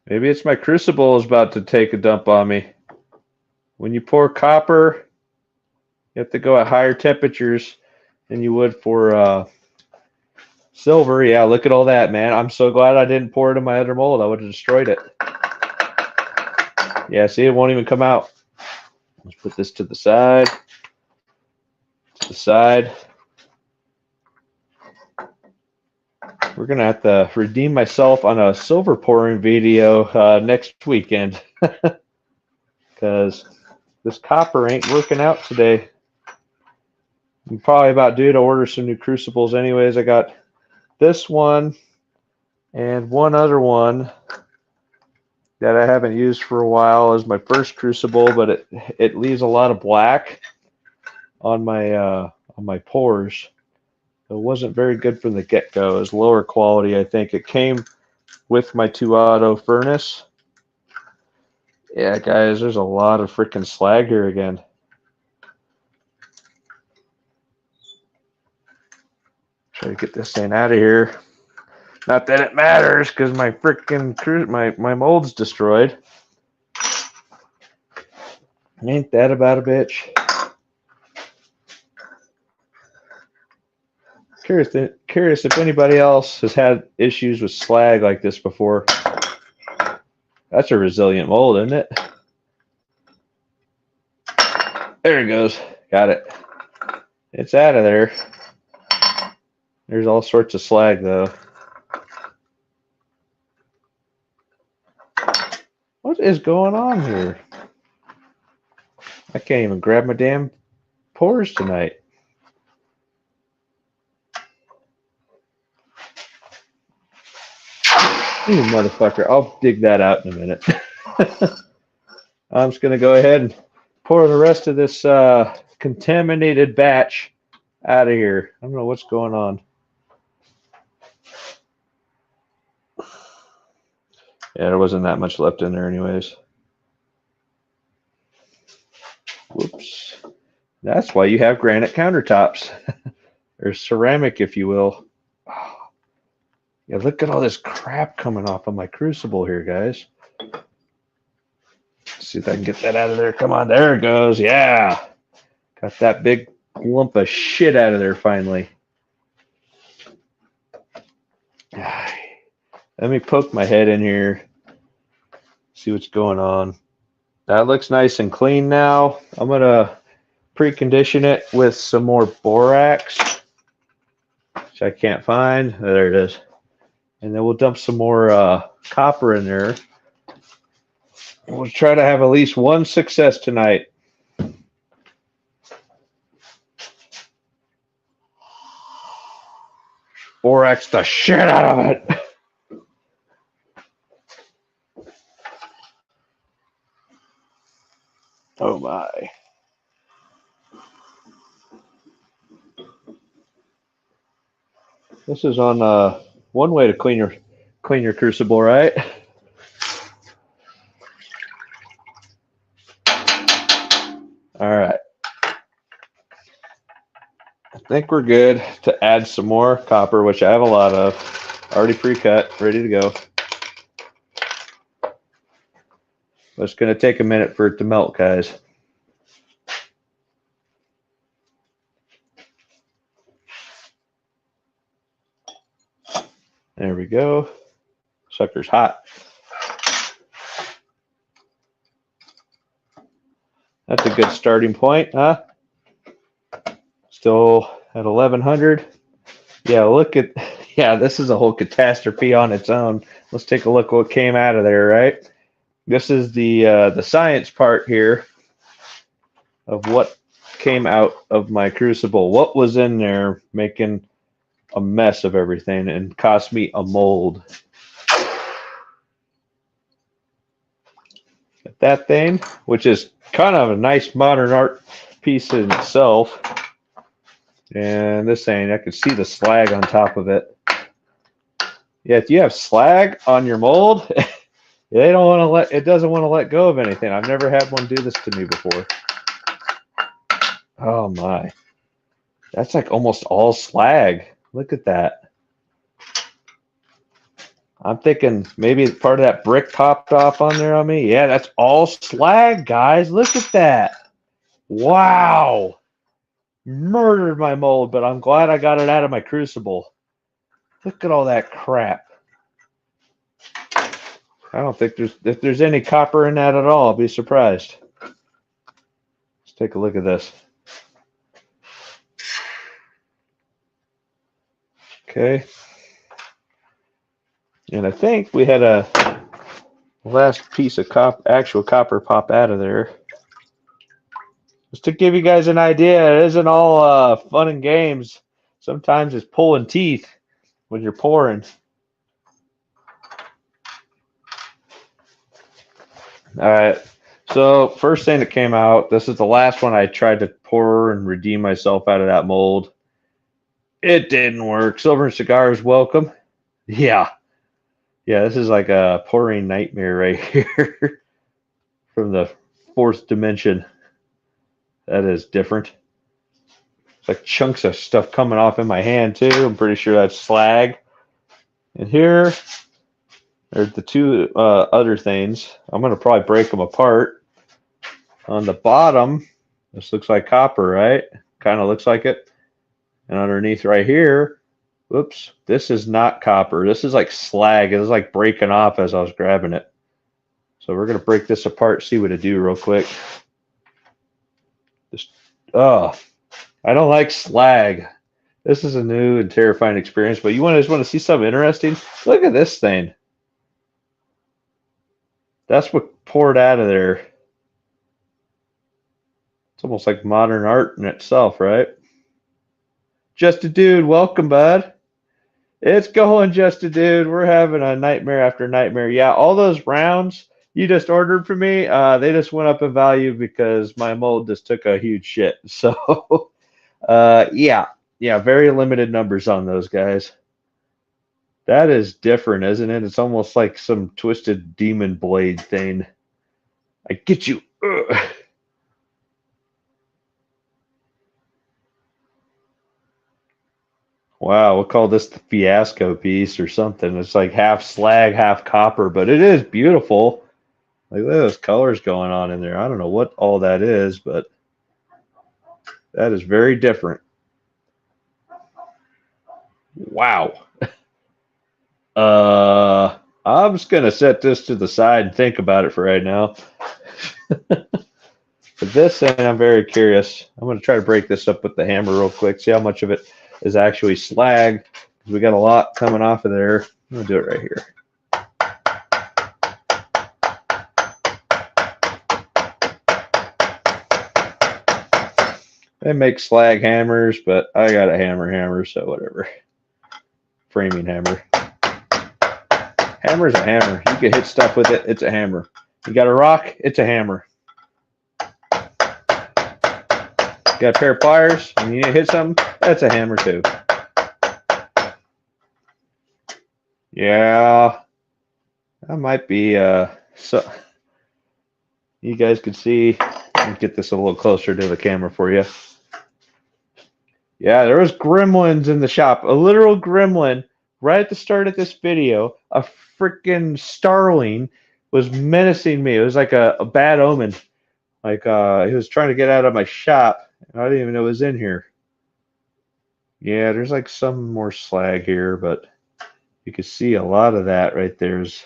Maybe it's my crucible is about to take a dump on me. When you pour copper, you have to go at higher temperatures than you would for silver. Yeah, look at all that, man. I'm so glad I didn't pour it in my other mold. I would have destroyed it. Yeah, see, it won't even come out. Let's put this to the side. To the side. We're going to have to redeem myself on a silver pouring video next weekend. Because this copper ain't working out today. I'm probably about due to order some new crucibles anyways. I got this one and one other one that I haven't used for a while as my first crucible, but it leaves a lot of black on my pores. It wasn't very good from the get-go. It was lower quality, I think. It came with my 2-auto furnace. Yeah, guys, there's a lot of freaking slag here again. Try to get this thing out of here. Not that it matters, because my freaking my mold's destroyed. Ain't that about a bitch? Curious if anybody else has had issues with slag like this before. That's a resilient mold, isn't it? There it goes. Got it. It's out of there. There's all sorts of slag, though. What is going on here? I can't even grab my damn pores tonight. You motherfucker. I'll dig that out in a minute. I'm just going to go ahead and pour the rest of this contaminated batch out of here. I don't know what's going on. Yeah, there wasn't that much left in there anyways. Whoops. That's why you have granite countertops. Or ceramic, if you will. Yeah, look at all this crap coming off of my crucible here, guys. Let's see if I can get that out of there. Come on, there it goes. Yeah. Got that big lump of shit out of there finally. Let me poke my head in here. See what's going on. That looks nice and clean now. I'm going to precondition it with some more borax, which I can't find. Oh, there it is. And then we'll dump some more copper in there. We'll try to have at least one success tonight. Borax the shit out of it. Oh my. This is on one way to clean your crucible, right? All right. I think we're good to add some more copper, which I have a lot of, already pre-cut, ready to go. But it's going to take a minute for it to melt, guys. There we go. Sucker's hot. That's a good starting point, huh? Still at 1100. Yeah, look at, yeah, this is a whole catastrophe on its own. Let's take a look what came out of there, right? This is the science part here of what came out of my crucible. What was in there making a mess of everything and cost me a mold. That thing, which is kind of a nice modern art piece in itself. And this thing, I can see the slag on top of it. Yeah, if you have slag on your mold, they don't want to it doesn't want to let go of anything. I've never had one do this to me before. Oh my. That's like almost all slag. Look at that. I'm thinking maybe part of that brick popped off on there on me. Yeah, that's all slag, guys. Look at that. Wow. Murdered my mold, but I'm glad I got it out of my crucible. Look at all that crap. I don't think if there's any copper in that at all, I'll be surprised. Let's take a look at this. Okay. And I think we had a last piece of actual copper pop out of there. Just to give you guys an idea, it isn't all fun and games. Sometimes it's pulling teeth when you're pouring. All right. So first thing that came out, this is the last one I tried to pour and redeem myself out of that mold. It didn't work. Silver and Cigars, welcome. Yeah. Yeah, this is like a pouring nightmare right here from the fourth dimension. That is different. It's like chunks of stuff coming off in my hand too. I'm pretty sure that's slag. And here, there's the two other things. I'm going to probably break them apart. On the bottom, this looks like copper, right? Kind of looks like it. And underneath right here, whoops, this is not copper. This is like slag. It was like breaking off as I was grabbing it. So we're going to break this apart, see what it do real quick. Just, oh, I don't like slag. This is a new and terrifying experience, but you just want to see something interesting? Look at this thing. That's what poured out of there. It's almost like modern art in itself, right? Just a Dude, welcome, bud. It's going, Just a Dude. We're having a nightmare after nightmare. Yeah, all those rounds you just ordered for me, they just went up in value because my mold just took a huge shit. So, yeah, very limited numbers on those guys. That is different, isn't it? It's almost like some twisted demon blade thing. I get you. Ugh. Wow, we'll call this the fiasco piece or something. It's like half slag, half copper, but it is beautiful. Like, look at those colors going on in there. I don't know what all that is, but that is very different. Wow. I'm just going to set this to the side and think about it for right now. But this thing, I'm very curious. I'm going to try to break this up with the hammer real quick, see how much of it is actually slag. We got a lot coming off of there. I'm going to do it right here. They make slag hammers, but I got a hammer, so whatever. Framing hammer. Hammer's a hammer. You can hit stuff with it. It's a hammer. You got a rock. It's a hammer. You got a pair of pliers, and you need to hit something. That's a hammer too. Yeah, that might be. So you guys can see. Let me get this a little closer to the camera for you. Yeah, there was gremlins in the shop. A literal gremlin right at the start of this video. A freaking starling was menacing me. It was like a bad omen. Like he was trying to get out of my shop. And I didn't even know it was in here. Yeah, there's like some more slag here, but you can see a lot of that right there's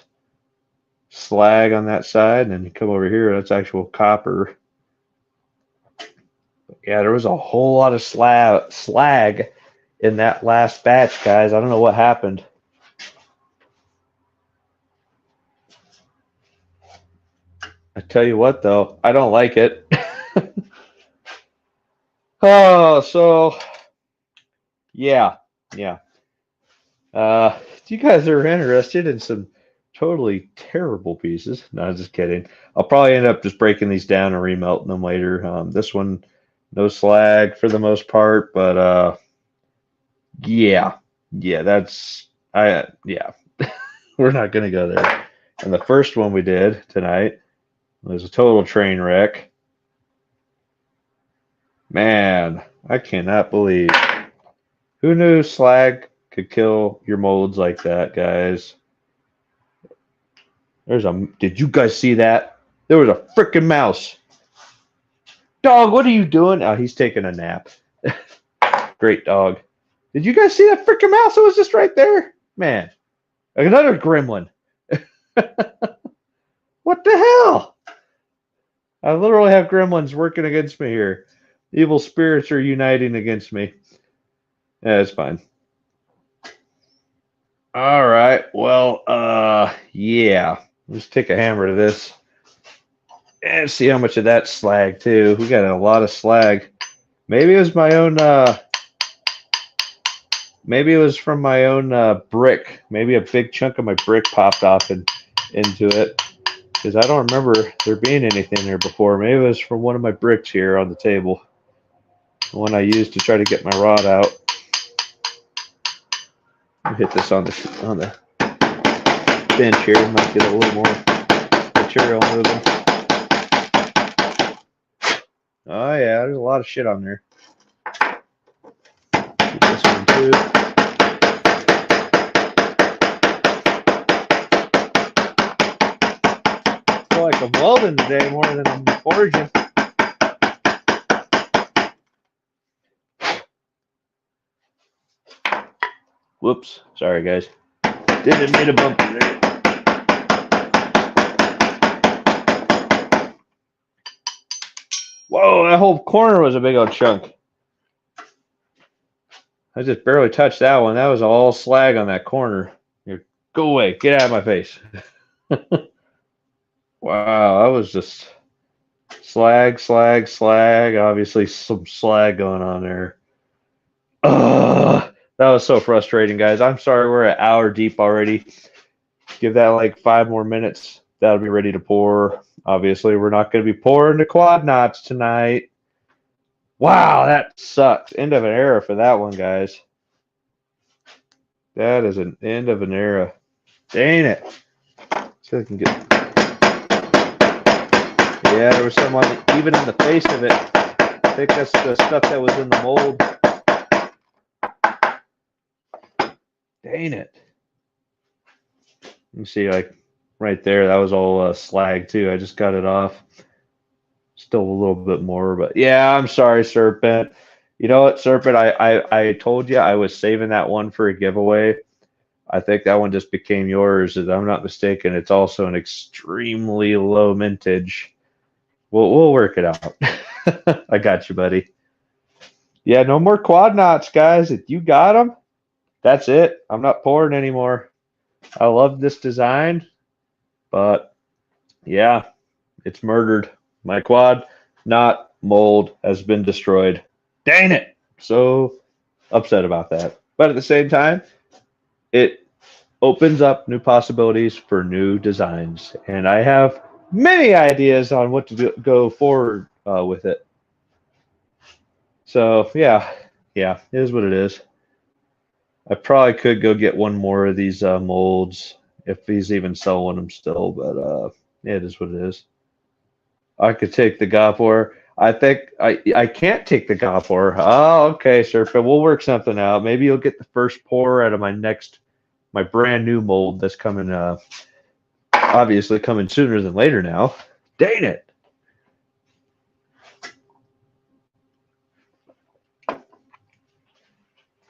slag on that side. And then you come over here, that's actual copper. Yeah, there was a whole lot of slag in that last batch, guys. I don't know what happened. I tell you what, though, I don't like it. Oh, so yeah. If you guys are interested in some totally terrible pieces, no, I'm just kidding. I'll probably end up just breaking these down and remelting them later. This one, no slag for the most part, but yeah, that's yeah. We're not gonna go there. And the first one we did tonight was a total train wreck. Man, I cannot believe. Who knew slag could kill your molds like that, guys? Did you guys see that? There was a freaking mouse. Dog, what are you doing? Oh, he's taking a nap. Great dog. Did you guys see that freaking mouse? It was just right there. Man, another gremlin. What the hell? I literally have gremlins working against me here. Evil spirits are uniting against me. Yeah, it's fine. All right. Well, yeah. Let's take a hammer to this and see how much of that slag too. We got a lot of slag. Maybe it was my own. Maybe it was from my own brick. Maybe a big chunk of my brick popped off and into it because I don't remember there being anything there before. Maybe it was from one of my bricks here on the table. The one I used to try to get my rod out. I'll hit this on the bench here. Might get a little more material moving. Oh yeah, there's a lot of shit on there. dude. I feel like I'm welding today more than I'm forging. Whoops. Sorry, guys. Didn't mean to bump you there. Whoa, that whole corner was a big old chunk. I just barely touched that one. That was all slag on that corner. Here, go away. Get out of my face. Wow, that was just slag, slag, slag. Obviously, some slag going on there. Ugh, that was so frustrating, guys. I'm sorry we're an hour deep already. Give that like 5 more minutes. That'll be ready to pour. Obviously, we're not going to be pouring the quad knots tonight. Wow, that sucks. End of an era for that one, guys. That is an end of an era. Dang it. See if I can get. Yeah, there was some on even in the face of it. I think that's the stuff that was in the mold. Dang it. You see, like right there, that was all slag too. I just got it off. Still a little bit more, but yeah, I'm sorry, Serpent. You know what, Serpent? I told you I was saving that one for a giveaway. I think that one just became yours, if I'm not mistaken. It's also an extremely low mintage. We'll work it out. I got you, buddy. Yeah, no more quad knots, guys. If you got them, that's it. I'm not pouring anymore. I love this design, but yeah, it's murdered. My quad knot mold has been destroyed. Dang it. So upset about that. But at the same time, it opens up new possibilities for new designs. And I have many ideas on what to go forward with it. So, yeah, it is what it is. I probably could go get one more of these molds if he's even selling them still, but yeah, it is what it is. I could take the Gopor. I think I can't take the Gopor. Oh, okay, Serpent. We'll work something out. Maybe you'll get the first pour out of my brand new mold that's coming. Obviously coming sooner than later now. Dang it.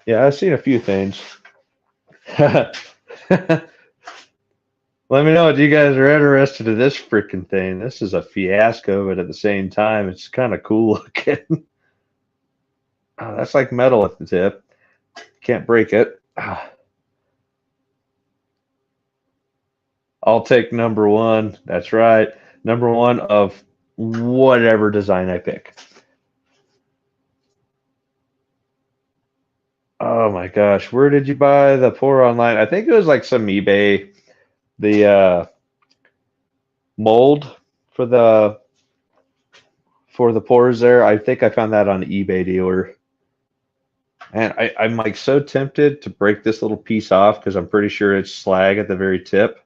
Yeah, I've seen a few things. Let me know if you guys are interested in this freaking thing. This is a fiasco, but at the same time, it's kind of cool looking. Oh, that's like metal at the tip. Can't break it. I'll take number one. That's right. Number one of whatever design I pick. Oh my gosh. Where did you buy the pour online? I think it was like some eBay. The mold for the pours there. I think I found that on eBay dealer. And I'm like so tempted to break this little piece off because I'm pretty sure it's slag at the very tip.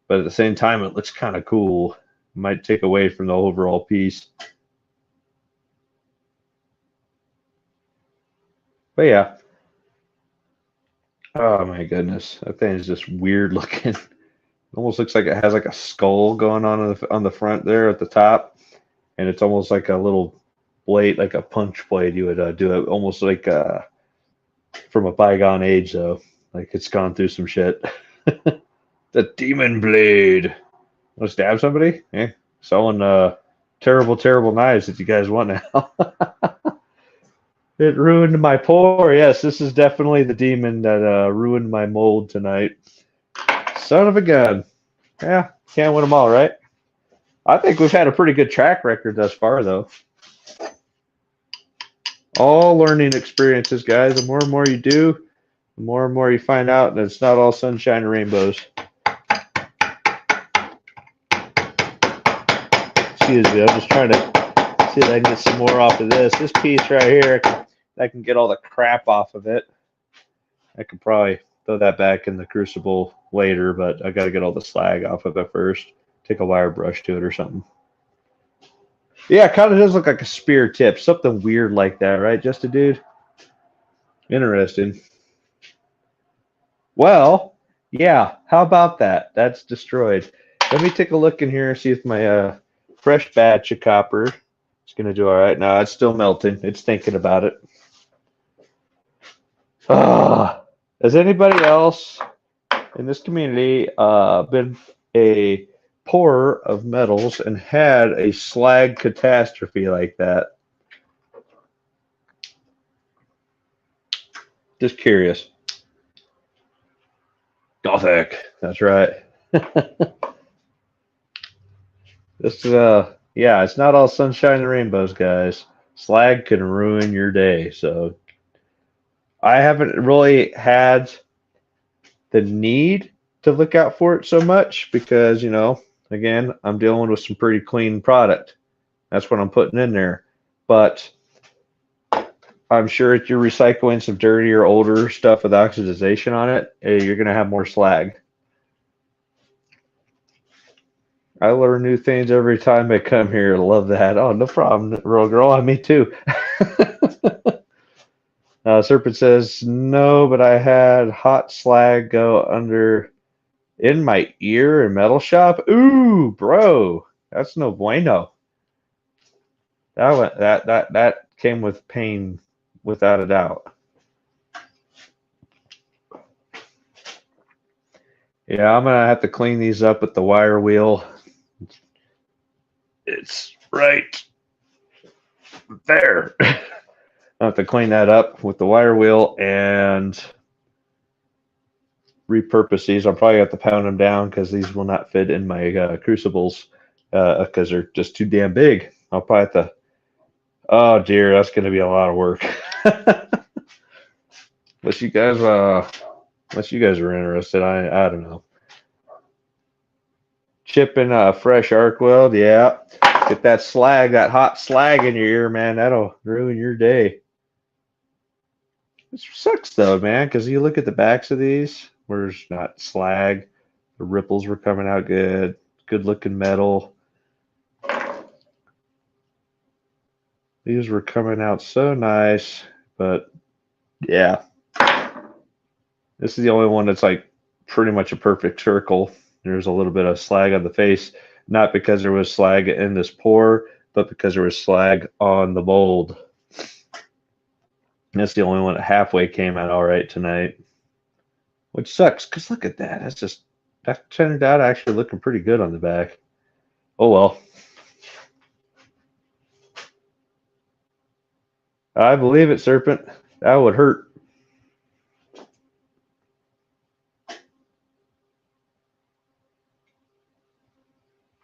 But at the same time, it looks kind of cool. Might take away from the overall piece. But yeah. Oh my goodness. That thing is just weird looking. Almost looks like it has like a skull going on the front there at the top. And it's almost like a little blade, like a punch blade. You would do it almost like from a bygone age, though. Like it's gone through some shit. The demon blade. Want to stab somebody? Yeah. Selling terrible, terrible knives that you guys want now. It ruined my pour. Yes, this is definitely the demon that ruined my mold tonight. Son of a gun. Yeah, can't win them all, right? I think we've had a pretty good track record thus far, though. All learning experiences, guys. The more and more you do, the more and more you find out that it's not all sunshine and rainbows. Excuse me, I'm just trying to see if I can get some more off of this. This piece right here, I can get all the crap off of it. I could probably throw that back in the crucible later, but I got to get all the slag off of it first. Take a wire brush to it or something. Yeah, it kind of does look like a spear tip. Something weird like that, right? Just a dude? Interesting. Well, yeah, how about that? That's destroyed. Let me take a look in here and see if my fresh batch of copper is going to do all right. No, it's still melting. It's thinking about it. Ah, has anybody else in this community been a pourer of metals and had a slag catastrophe like that? Just curious. Gothic. That's right. This is yeah, it's not all sunshine and rainbows, guys. Slag can ruin your day. So I haven't really had the need to look out for it so much because, again, I'm dealing with some pretty clean product. That's what I'm putting in there. But I'm sure if you're recycling some dirtier, older stuff with oxidization on it, you're going to have more slag. I learn new things every time I come here. Love that. Oh, no problem, real girl. Me too. Serpent says, no, but I had hot slag go under in my ear in metal shop. Ooh, bro, that's no bueno. That came with pain, without a doubt. Yeah, I'm gonna have to clean these up with the wire wheel. It's right there. I have to clean that up with the wire wheel and repurpose these. I'll probably have to pound them down because these will not fit in my crucibles because they're just too damn big. I'll probably have to. Oh dear, that's going to be a lot of work. unless you guys are interested, I don't know. Chipping fresh arc weld, yeah. Get that slag, that hot slag in your ear, man. That'll ruin your day. It sucks though, man, because you look at the backs of these, where there's not slag. The ripples were coming out good. Good looking metal. These were coming out so nice, but yeah. This is the only one that's like pretty much a perfect circle. There's a little bit of slag on the face, not because there was slag in this pour, but because there was slag on the mold. That's the only one that halfway came out all right tonight, which sucks because look at that. That turned out actually looking pretty good on the back. Oh well. I believe it, Serpent. That would hurt.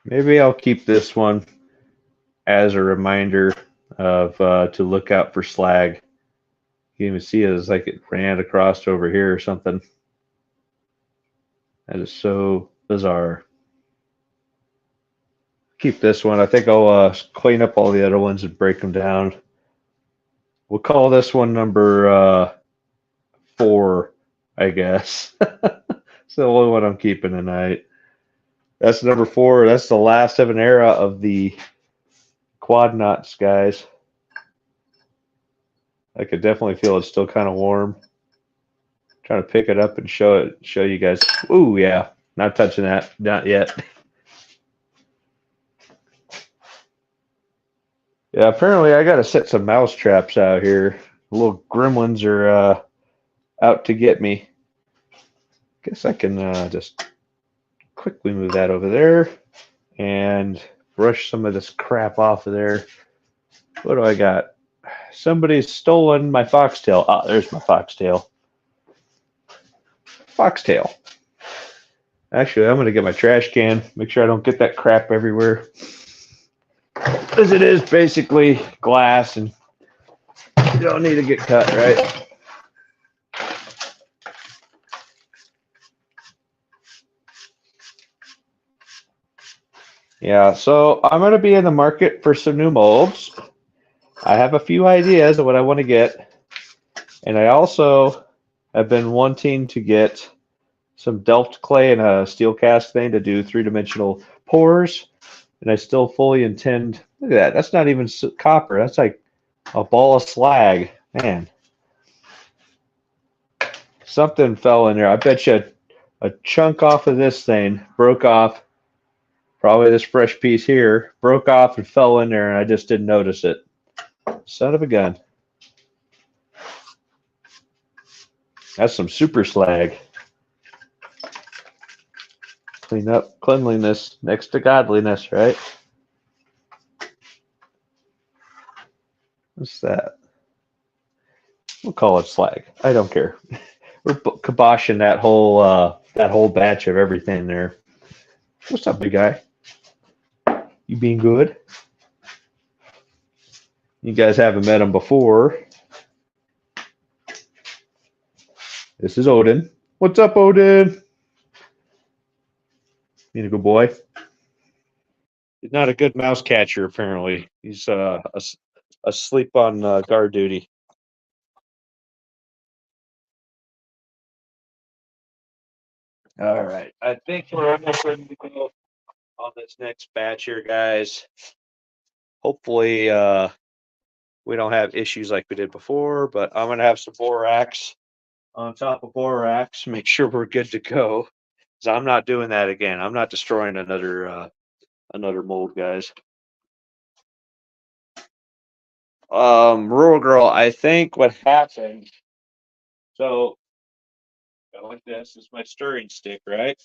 Maybe I'll keep this one as a reminder of to look out for slag. You can even see it as like it ran across over here or something. That is so bizarre. Keep this one. I think I'll clean up all the other ones and break them down. We'll call this one number 4, I guess. It's the only one I'm keeping tonight. That's number 4. That's the last of an era of the quad knots, guys. I could definitely feel it's still kind of warm. Trying to pick it up and show you guys. Ooh, yeah. Not touching that. Not yet. Yeah, apparently I got to set some mouse traps out here. The little gremlins are out to get me. Guess I can just quickly move that over there and brush some of this crap off of there. What do I got? Somebody's stolen my foxtail. Ah, there's my foxtail. Foxtail. Actually, I'm going to get my trash can, make sure I don't get that crap everywhere. As it is basically glass and you don't need to get cut, right? Yeah, so I'm going to be in the market for some new molds. I have a few ideas of what I want to get. And I also have been wanting to get some Delft clay and a steel cast thing to do 3-dimensional pours. And I still fully intend, look at that, that's not even copper. That's like a ball of slag. Man. Something fell in there. I bet you a chunk off of this thing broke off. Probably this fresh piece here broke off and fell in there, and I just didn't notice it. Son of a gun. That's some super slag. Clean up cleanliness next to godliness, right? What's that? We'll call it slag. I don't care. We're kiboshing that whole batch of everything there. What's up, big guy? You being good? You guys haven't met him before. This is Odin. What's up, Odin? Being a good boy. He's not a good mouse catcher, apparently. He's asleep on guard duty. All right. I think we're almost ready to go on this next batch here, guys. Hopefully, we don't have issues like we did before, but I'm going to have some borax on top of borax, make sure we're good to go. So I'm not doing that again. I'm not destroying another mold, guys. Rural Girl, I think what happened. So like this is my stirring stick, right?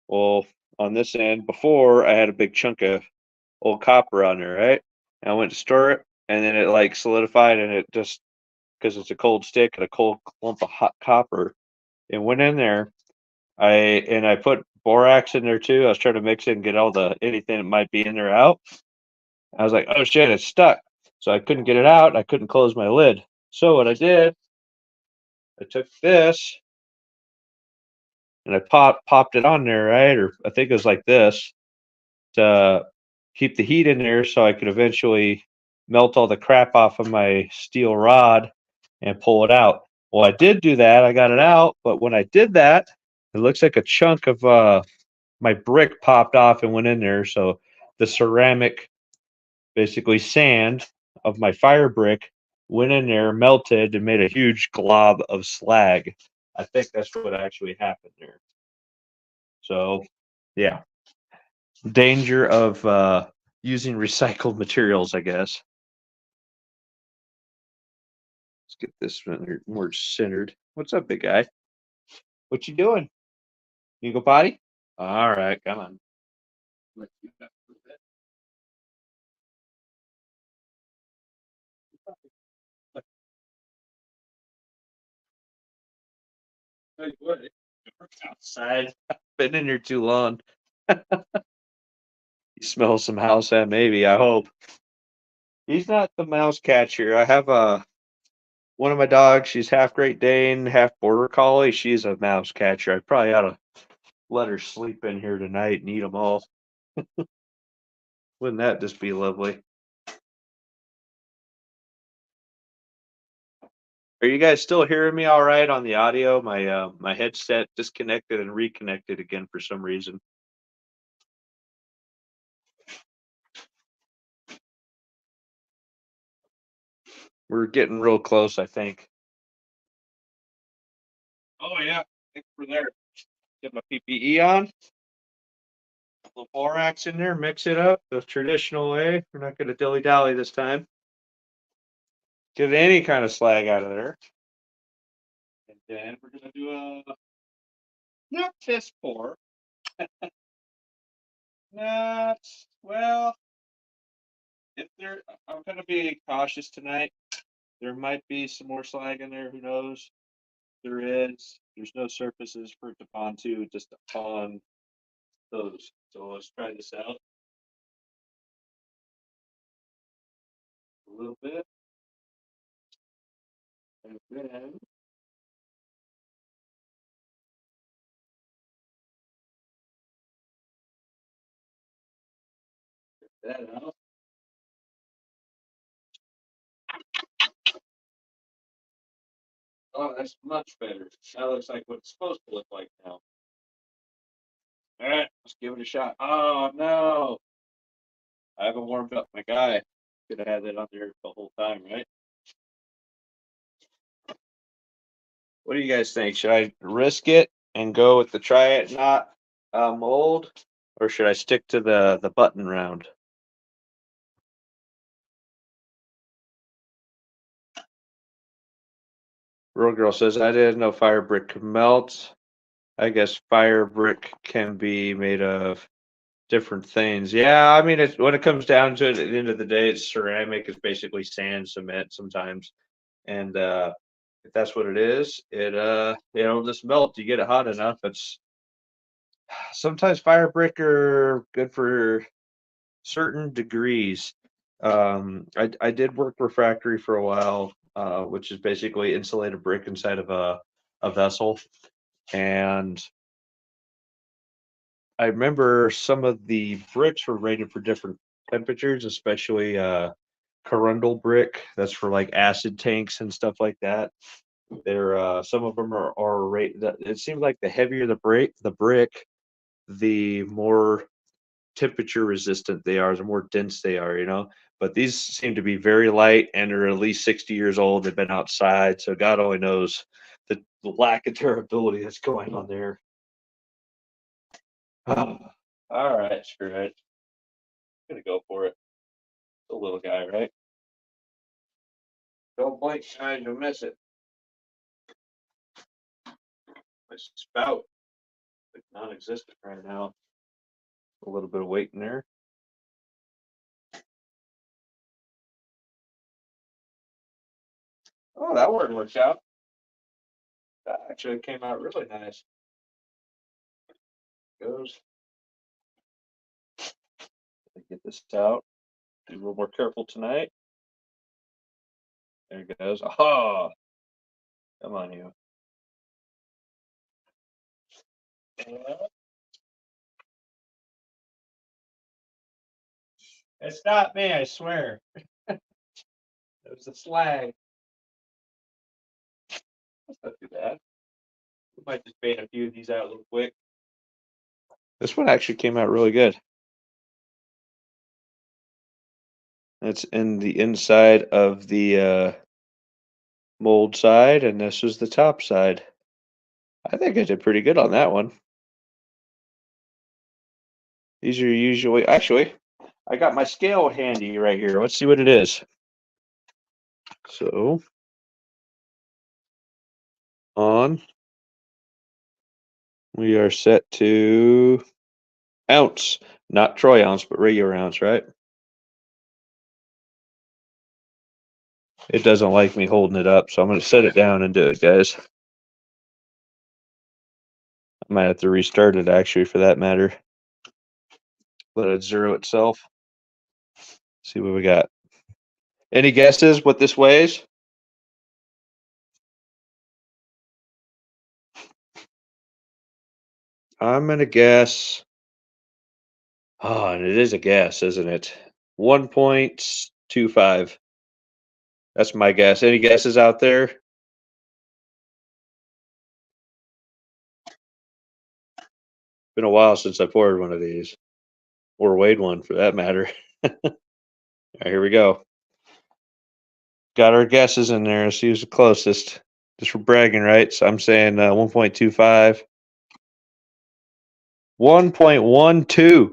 Well, on this end, before I had a big chunk of old copper on there, right? And I went to stir it, and then it like solidified, and it just because it's a cold stick and a cold lump of hot copper, it went in there. I put borax in there too. I was trying to mix it and get all the anything that might be in there out. I was like, oh shit, it's stuck. So I couldn't get it out. I couldn't close my lid. So what I did, I took this and I popped it on there, right? Or I think it was like this to keep the heat in there so I could eventually melt all the crap off of my steel rod and pull it out. Well, I did do that. I got it out, but when I did that, it looks like a chunk of my brick popped off and went in there. So the ceramic, basically sand of my fire brick, went in there, melted, and made a huge glob of slag. I think that's what actually happened there. So, yeah, danger of using recycled materials, I guess. Let's get this more centered. What's up, big guy? What you doing? You go potty? All right, come on. Outside. Been in here too long. You smell some house at maybe, I hope. He's not the mouse catcher. I have one of my dogs, she's half Great Dane, half Border Collie. She's a mouse catcher. I probably ought to let her sleep in here tonight and eat them all. Wouldn't that just be lovely? Are you guys still hearing me all right on the audio? My headset disconnected and reconnected again for some reason. We're getting real close, I think. Oh yeah, thanks for there. Get my PPE on. A little borax in there, mix it up the traditional way. We're not going to dilly dally this time. Get any kind of slag out of there. And then we're going to do a not fist pour. Not well. If there, I'm going to be cautious tonight. There might be some more slag in there. Who knows? There is. There's no surfaces for it to bond to, just on those. So let's try this out a little bit, and then get that out. Oh, that's much better. That looks like what it's supposed to look like now. All right, let's give it a shot. Oh no, I haven't warmed up my guy. Could have had that on there the whole time, right? What do you guys think? Should I risk it and go with the try it not mold, or should I stick to the button round? Real girl says I didn't know fire brick could melt. I guess fire brick can be made of different things. Yeah, I mean, when it comes down to it, at the end of the day, it's ceramic. It's basically sand, cement sometimes, and if that's what it is, it'll just melt. You get it hot enough. It's sometimes fire brick are good for certain degrees. I did work refractory for a while, which is basically insulated brick inside of a vessel, and I remember some of the bricks were rated for different temperatures, especially corundal brick. That's for like acid tanks and stuff like that. There, some of them are rated. It seems like the heavier the brick, the more temperature resistant they are, the more dense they are. But these seem to be very light and are at least 60 years old. They've been outside, so God only knows the lack of durability that's going on there. All right, screw it. I'm gonna go for it. The little guy, right? Don't blink, guys, you'll miss it. My spout like non-existent right now. A little bit of weight in there. Oh, that one worked out. That actually came out really nice. Goes. Get this out. Be a little more careful tonight. There it goes. Aha! Come on, you. It's not me, I swear. It was the slag. That's not too bad. We might just bait a few of these out real quick. This one actually came out really good. It's in the inside of the mold side, and this was the top side. I think I did pretty good on that one. These are usually, actually, I got my scale handy right here. Let's see what it is. So, we are set to ounce, not troy ounce, but regular ounce, right? It doesn't like me holding it up, so I'm going to set it down and do it, guys. I might have to restart it, actually, for that matter. Let it zero itself. See what we got. Any guesses what this weighs? I'm going to guess. Oh, and it is a guess, isn't it? 1.25. That's my guess. Any guesses out there? Been a while since I poured one of these, or weighed one for that matter. All right, here we go. Got our guesses in there. See who's the closest. Just for bragging, right? So I'm saying 1.25. 1.12.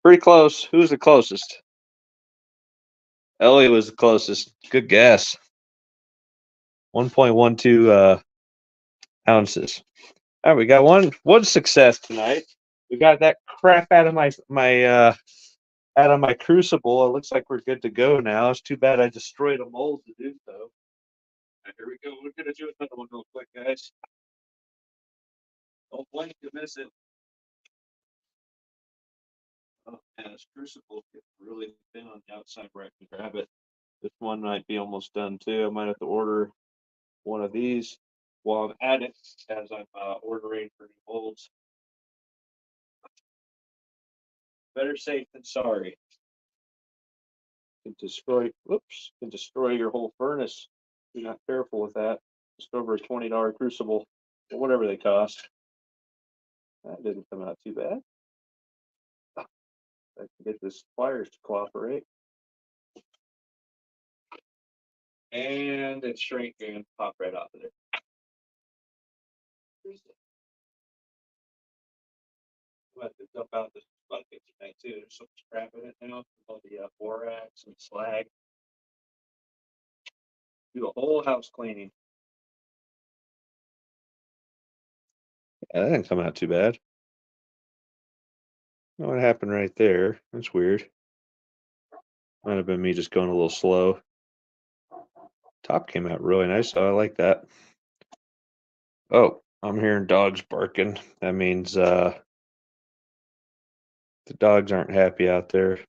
Pretty close. Who's the closest? Ellie was the closest. Good guess. 1.12 ounces. All right, we got one success tonight. We got that crap out of my crucible. It looks like we're good to go now. It's too bad I destroyed a mold to do so. All right, here we go. We're gonna do another one real quick, guys. Don't blink to miss it. Oh man, this crucible gets really thin on the outside where I can grab it. This one might be almost done too. I might have to order one of these while I'm at it, as I'm ordering for new molds. Better safe than sorry. Can destroy your whole furnace if you're not careful with that. Just over a $20 crucible, or whatever they cost. That didn't come out too bad. I can get this pliers to cooperate. And it's shrinking and pop right off of there. I have to dump out this bucket tonight too. There's so much crap in it now. All the borax and slag. Do a whole house cleaning. Yeah, that didn't come out too bad. What happened right there? That's weird. Might have been me just going a little slow. Top came out really nice, so I like that. Oh, I'm hearing dogs barking. That means the dogs aren't happy out there.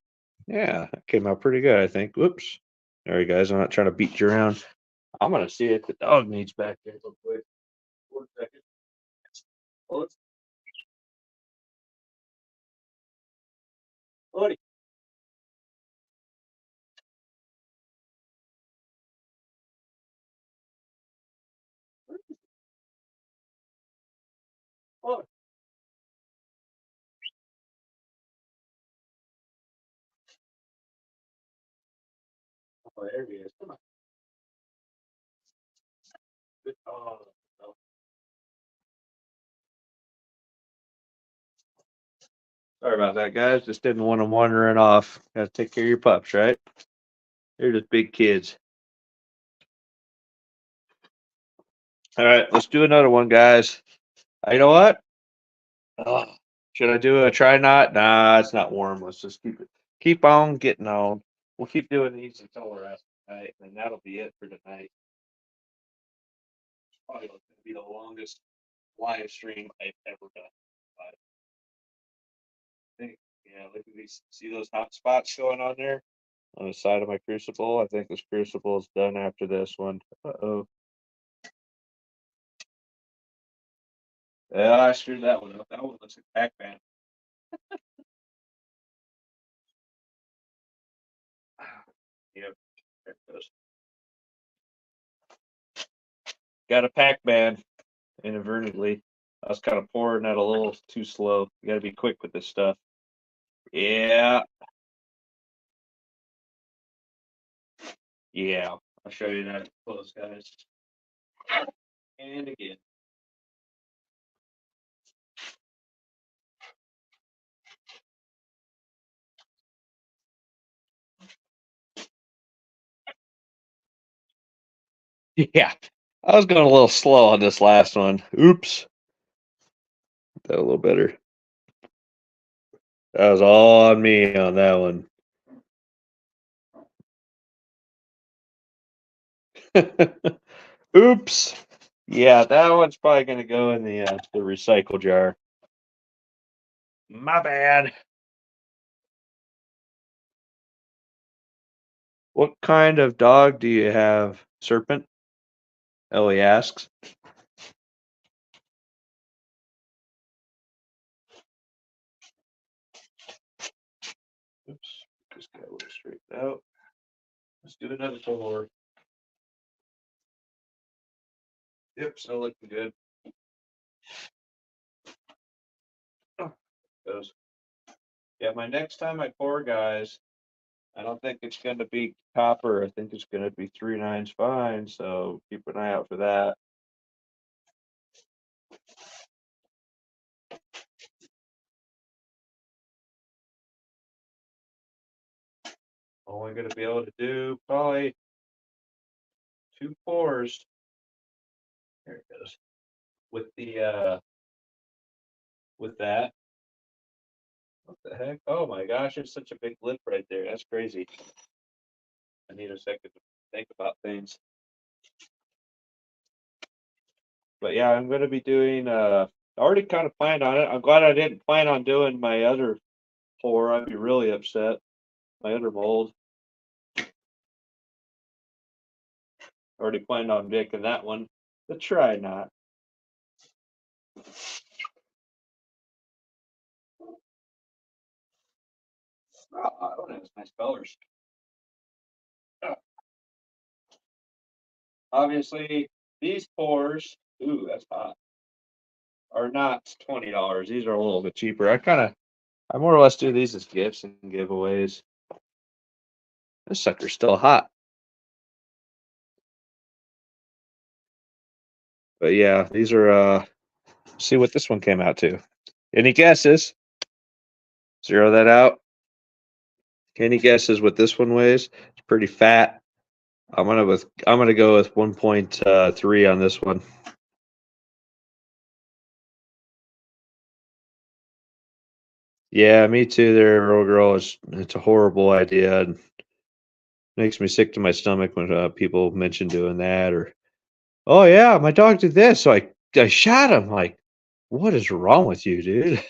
Yeah, that came out pretty good, I think. Whoops. Sorry, guys. I'm not trying to beat you around. I'm going to see if the dog needs back there real quick. 1 second. Oh, buddy. Oh, there he is. Come on. Good. Oh, no. Sorry about that, guys. Just didn't want them wandering off. Got to take care of your pups, right? They're just big kids. All right, let's do another one, guys. You know what? Oh, should I do a try not? Nah, it's not warm. Let's just keep on getting on. We'll keep doing these until we're at night, and that'll be it for tonight. Probably going to be the longest live stream I've ever done. I think, yeah, look at these. See those hot spots going on there on the side of my crucible? I think this crucible is done after this one. Uh-oh. Yeah, I screwed that one up. That one looks like Pac-Man. Yep, there it goes. Got a Pac-Man inadvertently. I was kind of pouring that a little too slow. You got to be quick with this stuff. Yeah, yeah. I'll show you that close, guys. And again. Yeah, I was going a little slow on this last one. Oops. That a little better. That was all on me on that one. Oops. Yeah, that one's probably going to go in the recycle jar. My bad. What kind of dog do you have? Serpent? Ellie asks. Oops. Just got a little straightened out. Let's do another four. Yep, still looking good. Oh, goes. Yeah, my next time I pour, guys, I don't think it's going to be copper. I think it's going to be 3/9 fine. So keep an eye out for that. Only going to be able to do probably 2 pours. There it goes. With that. What the heck? Oh my gosh, it's such a big lip right there. That's crazy. I need a second to think about things. But yeah, I'm going to be doing I already kind of planned on it. I'm glad I didn't plan on doing my other pour. I'd be really upset. My other mold. Already planned on making that one. But try not. Oh, that has nice colors. Obviously, these pours, ooh, that's hot, are not $20. These are a little bit cheaper. I more or less do these as gifts and giveaways. This sucker's still hot. But yeah, these are see what this one came out to. Any guesses? Zero that out. Any guesses what this one weighs? It's pretty fat. I'm gonna go with 1.3 on this one. Yeah, me too. There, Real Girl. It's a horrible idea. And makes me sick to my stomach when people mention doing that. Or, oh yeah, my dog did this, so I shot him. Like, what is wrong with you, dude?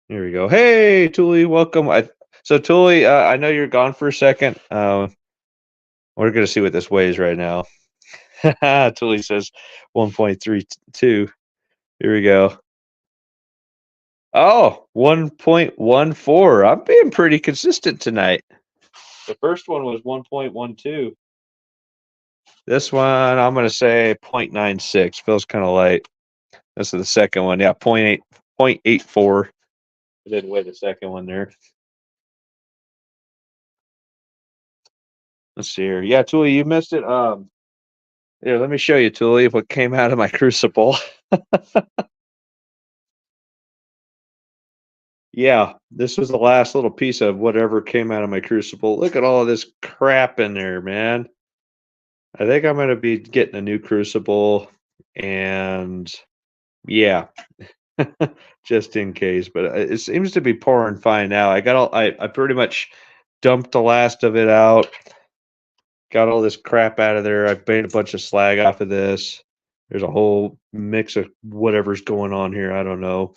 Here we go. Hey, Tuli, welcome. So Tuli, I know you're gone for a second. We're gonna see what this weighs right now. Tuli says 1.32. Here we go. Oh, 1.14. I'm being pretty consistent tonight. The first one was 1.12. This one, I'm going to say 0.96. Feels kind of light. This is the second one. Yeah, 0.84. I didn't weigh the second one there. Let's see here. Yeah, Tuli, you missed it. Here, let me show you, Tuli, what came out of my crucible. Yeah, this was the last little piece of whatever came out of my crucible. Look at all of this crap in there, man. I think I'm going to be getting a new crucible, and yeah, just in case. But it seems to be pouring fine now. I pretty much dumped the last of it out. Got all this crap out of there. I made a bunch of slag off of this. There's a whole mix of whatever's going on here. I don't know.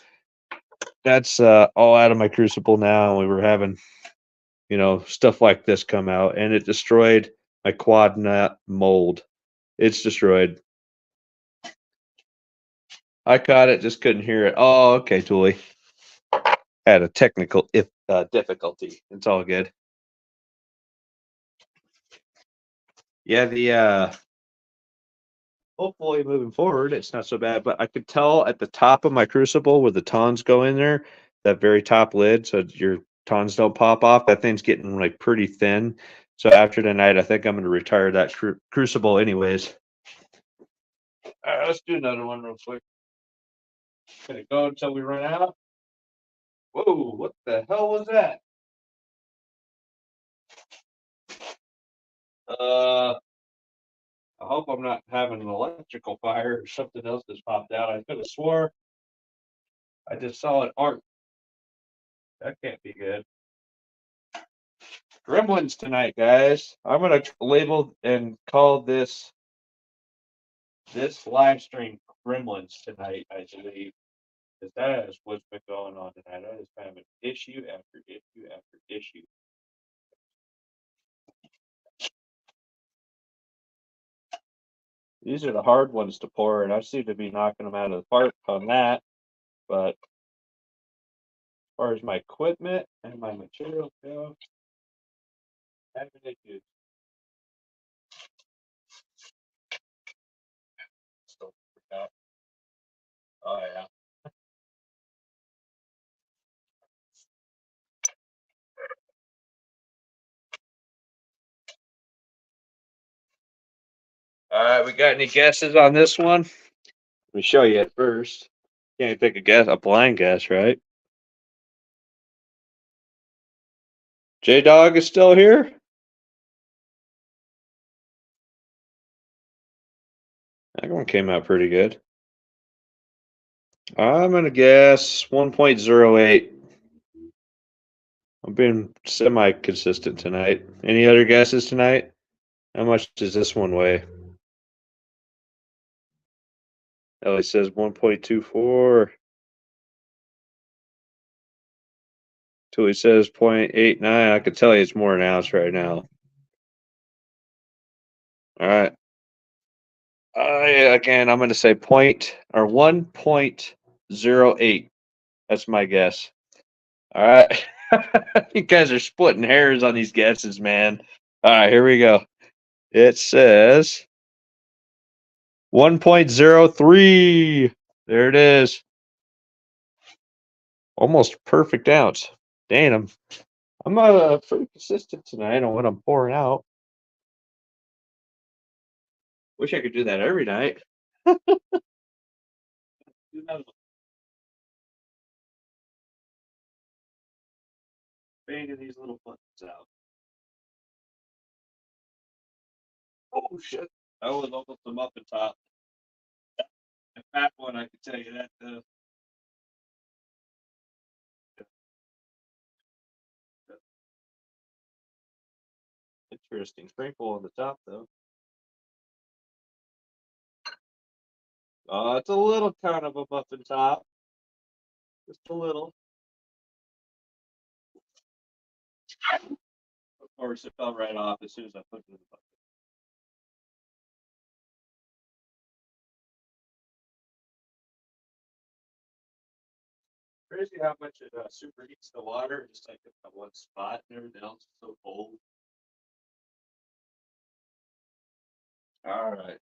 That's all out of my crucible now. We were having, stuff like this come out, and it destroyed my quad nut mold. It's destroyed. I caught it, just couldn't hear it. Oh, okay, Tuli. Had a technical difficulty. It's all good. Yeah, the hopefully moving forward, it's not so bad. But I could tell at the top of my crucible where the tons go in there, that very top lid, so your tons don't pop off. That thing's getting like pretty thin. So after tonight, I think I'm going to retire that crucible, anyways. All right, let's do another one real quick. Gonna go until we run out. Whoa! What the hell was that? I hope I'm not having an electrical fire or something else that's popped out. I could have swore I just saw an arc. That can't be good. Gremlins tonight, guys. I'm gonna label and call this live stream Gremlins tonight, I believe. Because that is what's been going on tonight. I just having issue after issue after issue. These are the hard ones to pour, and I seem to be knocking them out of the park on that. But as far as my equipment and my materials go, having issues. Still out. Oh yeah. All right, we got any guesses on this one? Let me show you at first. Can't pick a blind guess, right? J Dog is still here. That one came out pretty good. I'm gonna guess 1.08. I'm being semi-consistent tonight. Any other guesses tonight? How much does this one weigh? Ellie says 1.24. Tuli says 0.89. I could tell you it's more than an ounce right now. All right. Again, I'm going to say 1.08. That's my guess. All right. You guys are splitting hairs on these guesses, man. All right, here we go. It says 1.03. There it is. Almost perfect ounce. Damn, I'm pretty consistent tonight on what I'm pouring out. Wish I could do that every night. Banging these little buttons out. Oh shit! I was almost a muffin top. A fat one, I can tell you that. Interesting sprinkle on the top, though. It's a little kind of a muffin top, just a little. Of course, it fell right off as soon as I put it in the bucket. Crazy how much it superheats the water, just like in that one spot, and everything else is so cold. All right.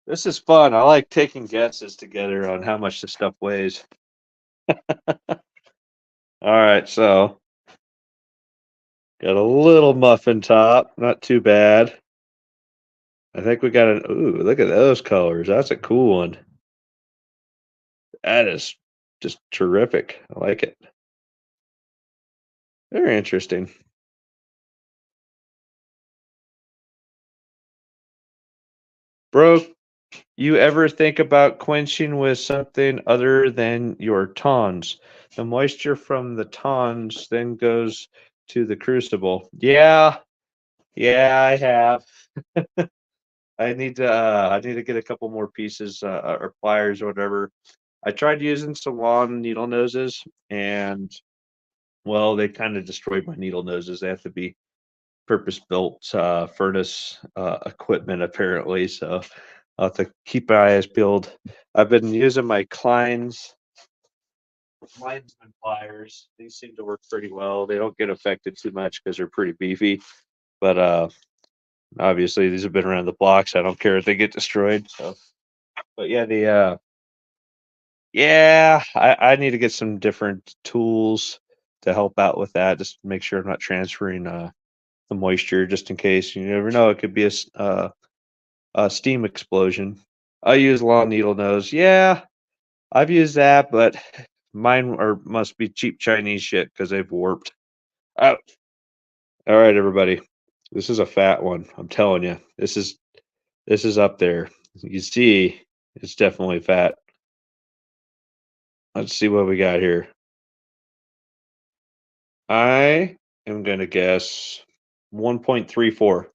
This is fun. I like taking guesses together on how much this stuff weighs. All right, so got a little muffin top, not too bad. I think we got an, ooh, look at those colors. That's a cool one. That is just terrific. I like it. Very interesting. Bro, you ever think about quenching with something other than your tawns? The moisture from the tawns then goes to the crucible. Yeah, yeah, I have. I need to get a couple more pieces or pliers or whatever. I tried using some long needle noses, and well, they kind of destroyed my needle noses. They have to be purpose-built furnace equipment apparently. So I'll have to keep my eyes peeled. I've been using my Kleinsman pliers. These seem to work pretty well. They don't get affected too much because they're pretty beefy. But obviously these have been around the block, so I don't care if they get destroyed. So, but yeah, I need to get some different tools to help out with that. Just make sure I'm not transferring the moisture, just in case. You never know; it could be a steam explosion. I use long needle nose. Yeah, I've used that, but mine are must be cheap Chinese shit because they've warped. Oh, all right, everybody. This is a fat one. I'm telling you, this is up there. You see, it's definitely fat. Let's see what we got here. I am gonna guess 1.34.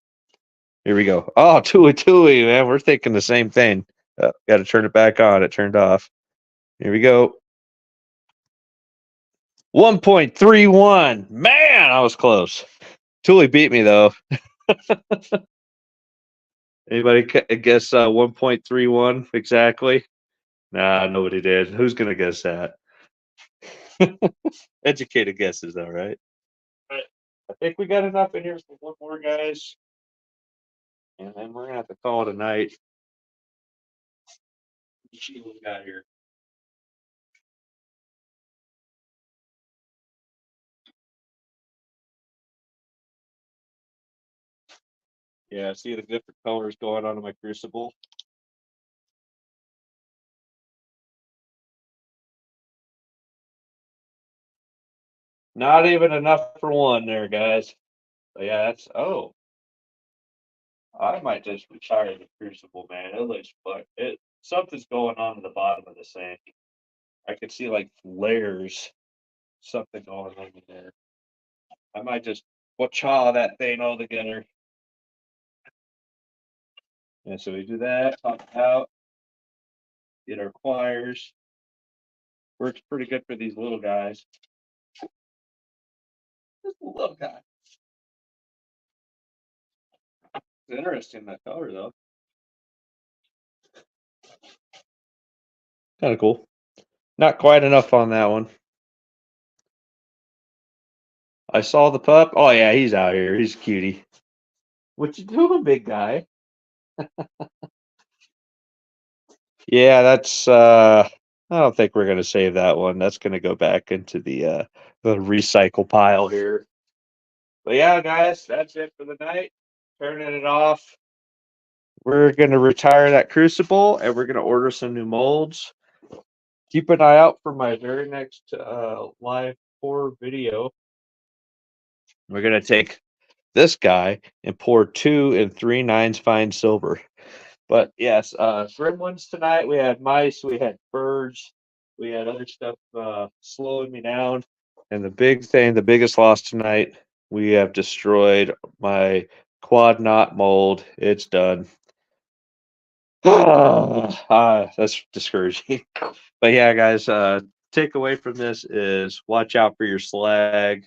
Here we go. Oh, tui, man. We're thinking the same thing. Got to turn it back on. It turned off. Here we go. 1.31. Man, I was close. Tuli beat me though. Anybody guess 1.31 exactly? Nah, nobody did. Who's gonna guess that? Educated guesses though, right? All right. I think we got enough in here for one more, guys, and then we're gonna have to call it a night. Let's see what we got here. Yeah, see the different colors going on in my crucible. Not even enough for one there, guys. But yeah, that's I might just retire the crucible, man. It looks fun. It something's going on in the bottom of the sink. I can see like layers, something going on in there. I might just wacha that thing all together. And so we do that, pop it out, get our pliers. Works pretty good for these little guys. Just a little guy. It's interesting that color though. Kind of cool. Not quite enough on that one. I saw the pup. Oh yeah, he's out here. He's a cutie. What you doing, big guy? Yeah, that's I don't think we're gonna save that one. That's gonna go back into the recycle pile here. But yeah, guys, that's it for the night. Turning it off. we're going to retire that crucible, and we're going to order some new molds. Keep an eye out for my very next live pour video. We're going to take this guy and pour 2 and 3/9 fine silver. But yes, grim ones tonight. We had mice, we had birds, we had other stuff slowing me down. And the big thing, the biggest loss tonight, we have destroyed my quad knot mold. It's done. That's discouraging. But yeah, guys, takeaway from this is watch out for your slag.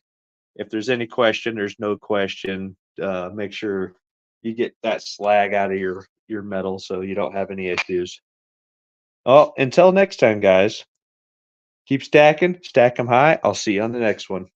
If there's any question, there's no question. Make sure you get that slag out of your metal so you don't have any issues. Well, until next time, guys, keep stacking, stack them high. I'll see you on the next one.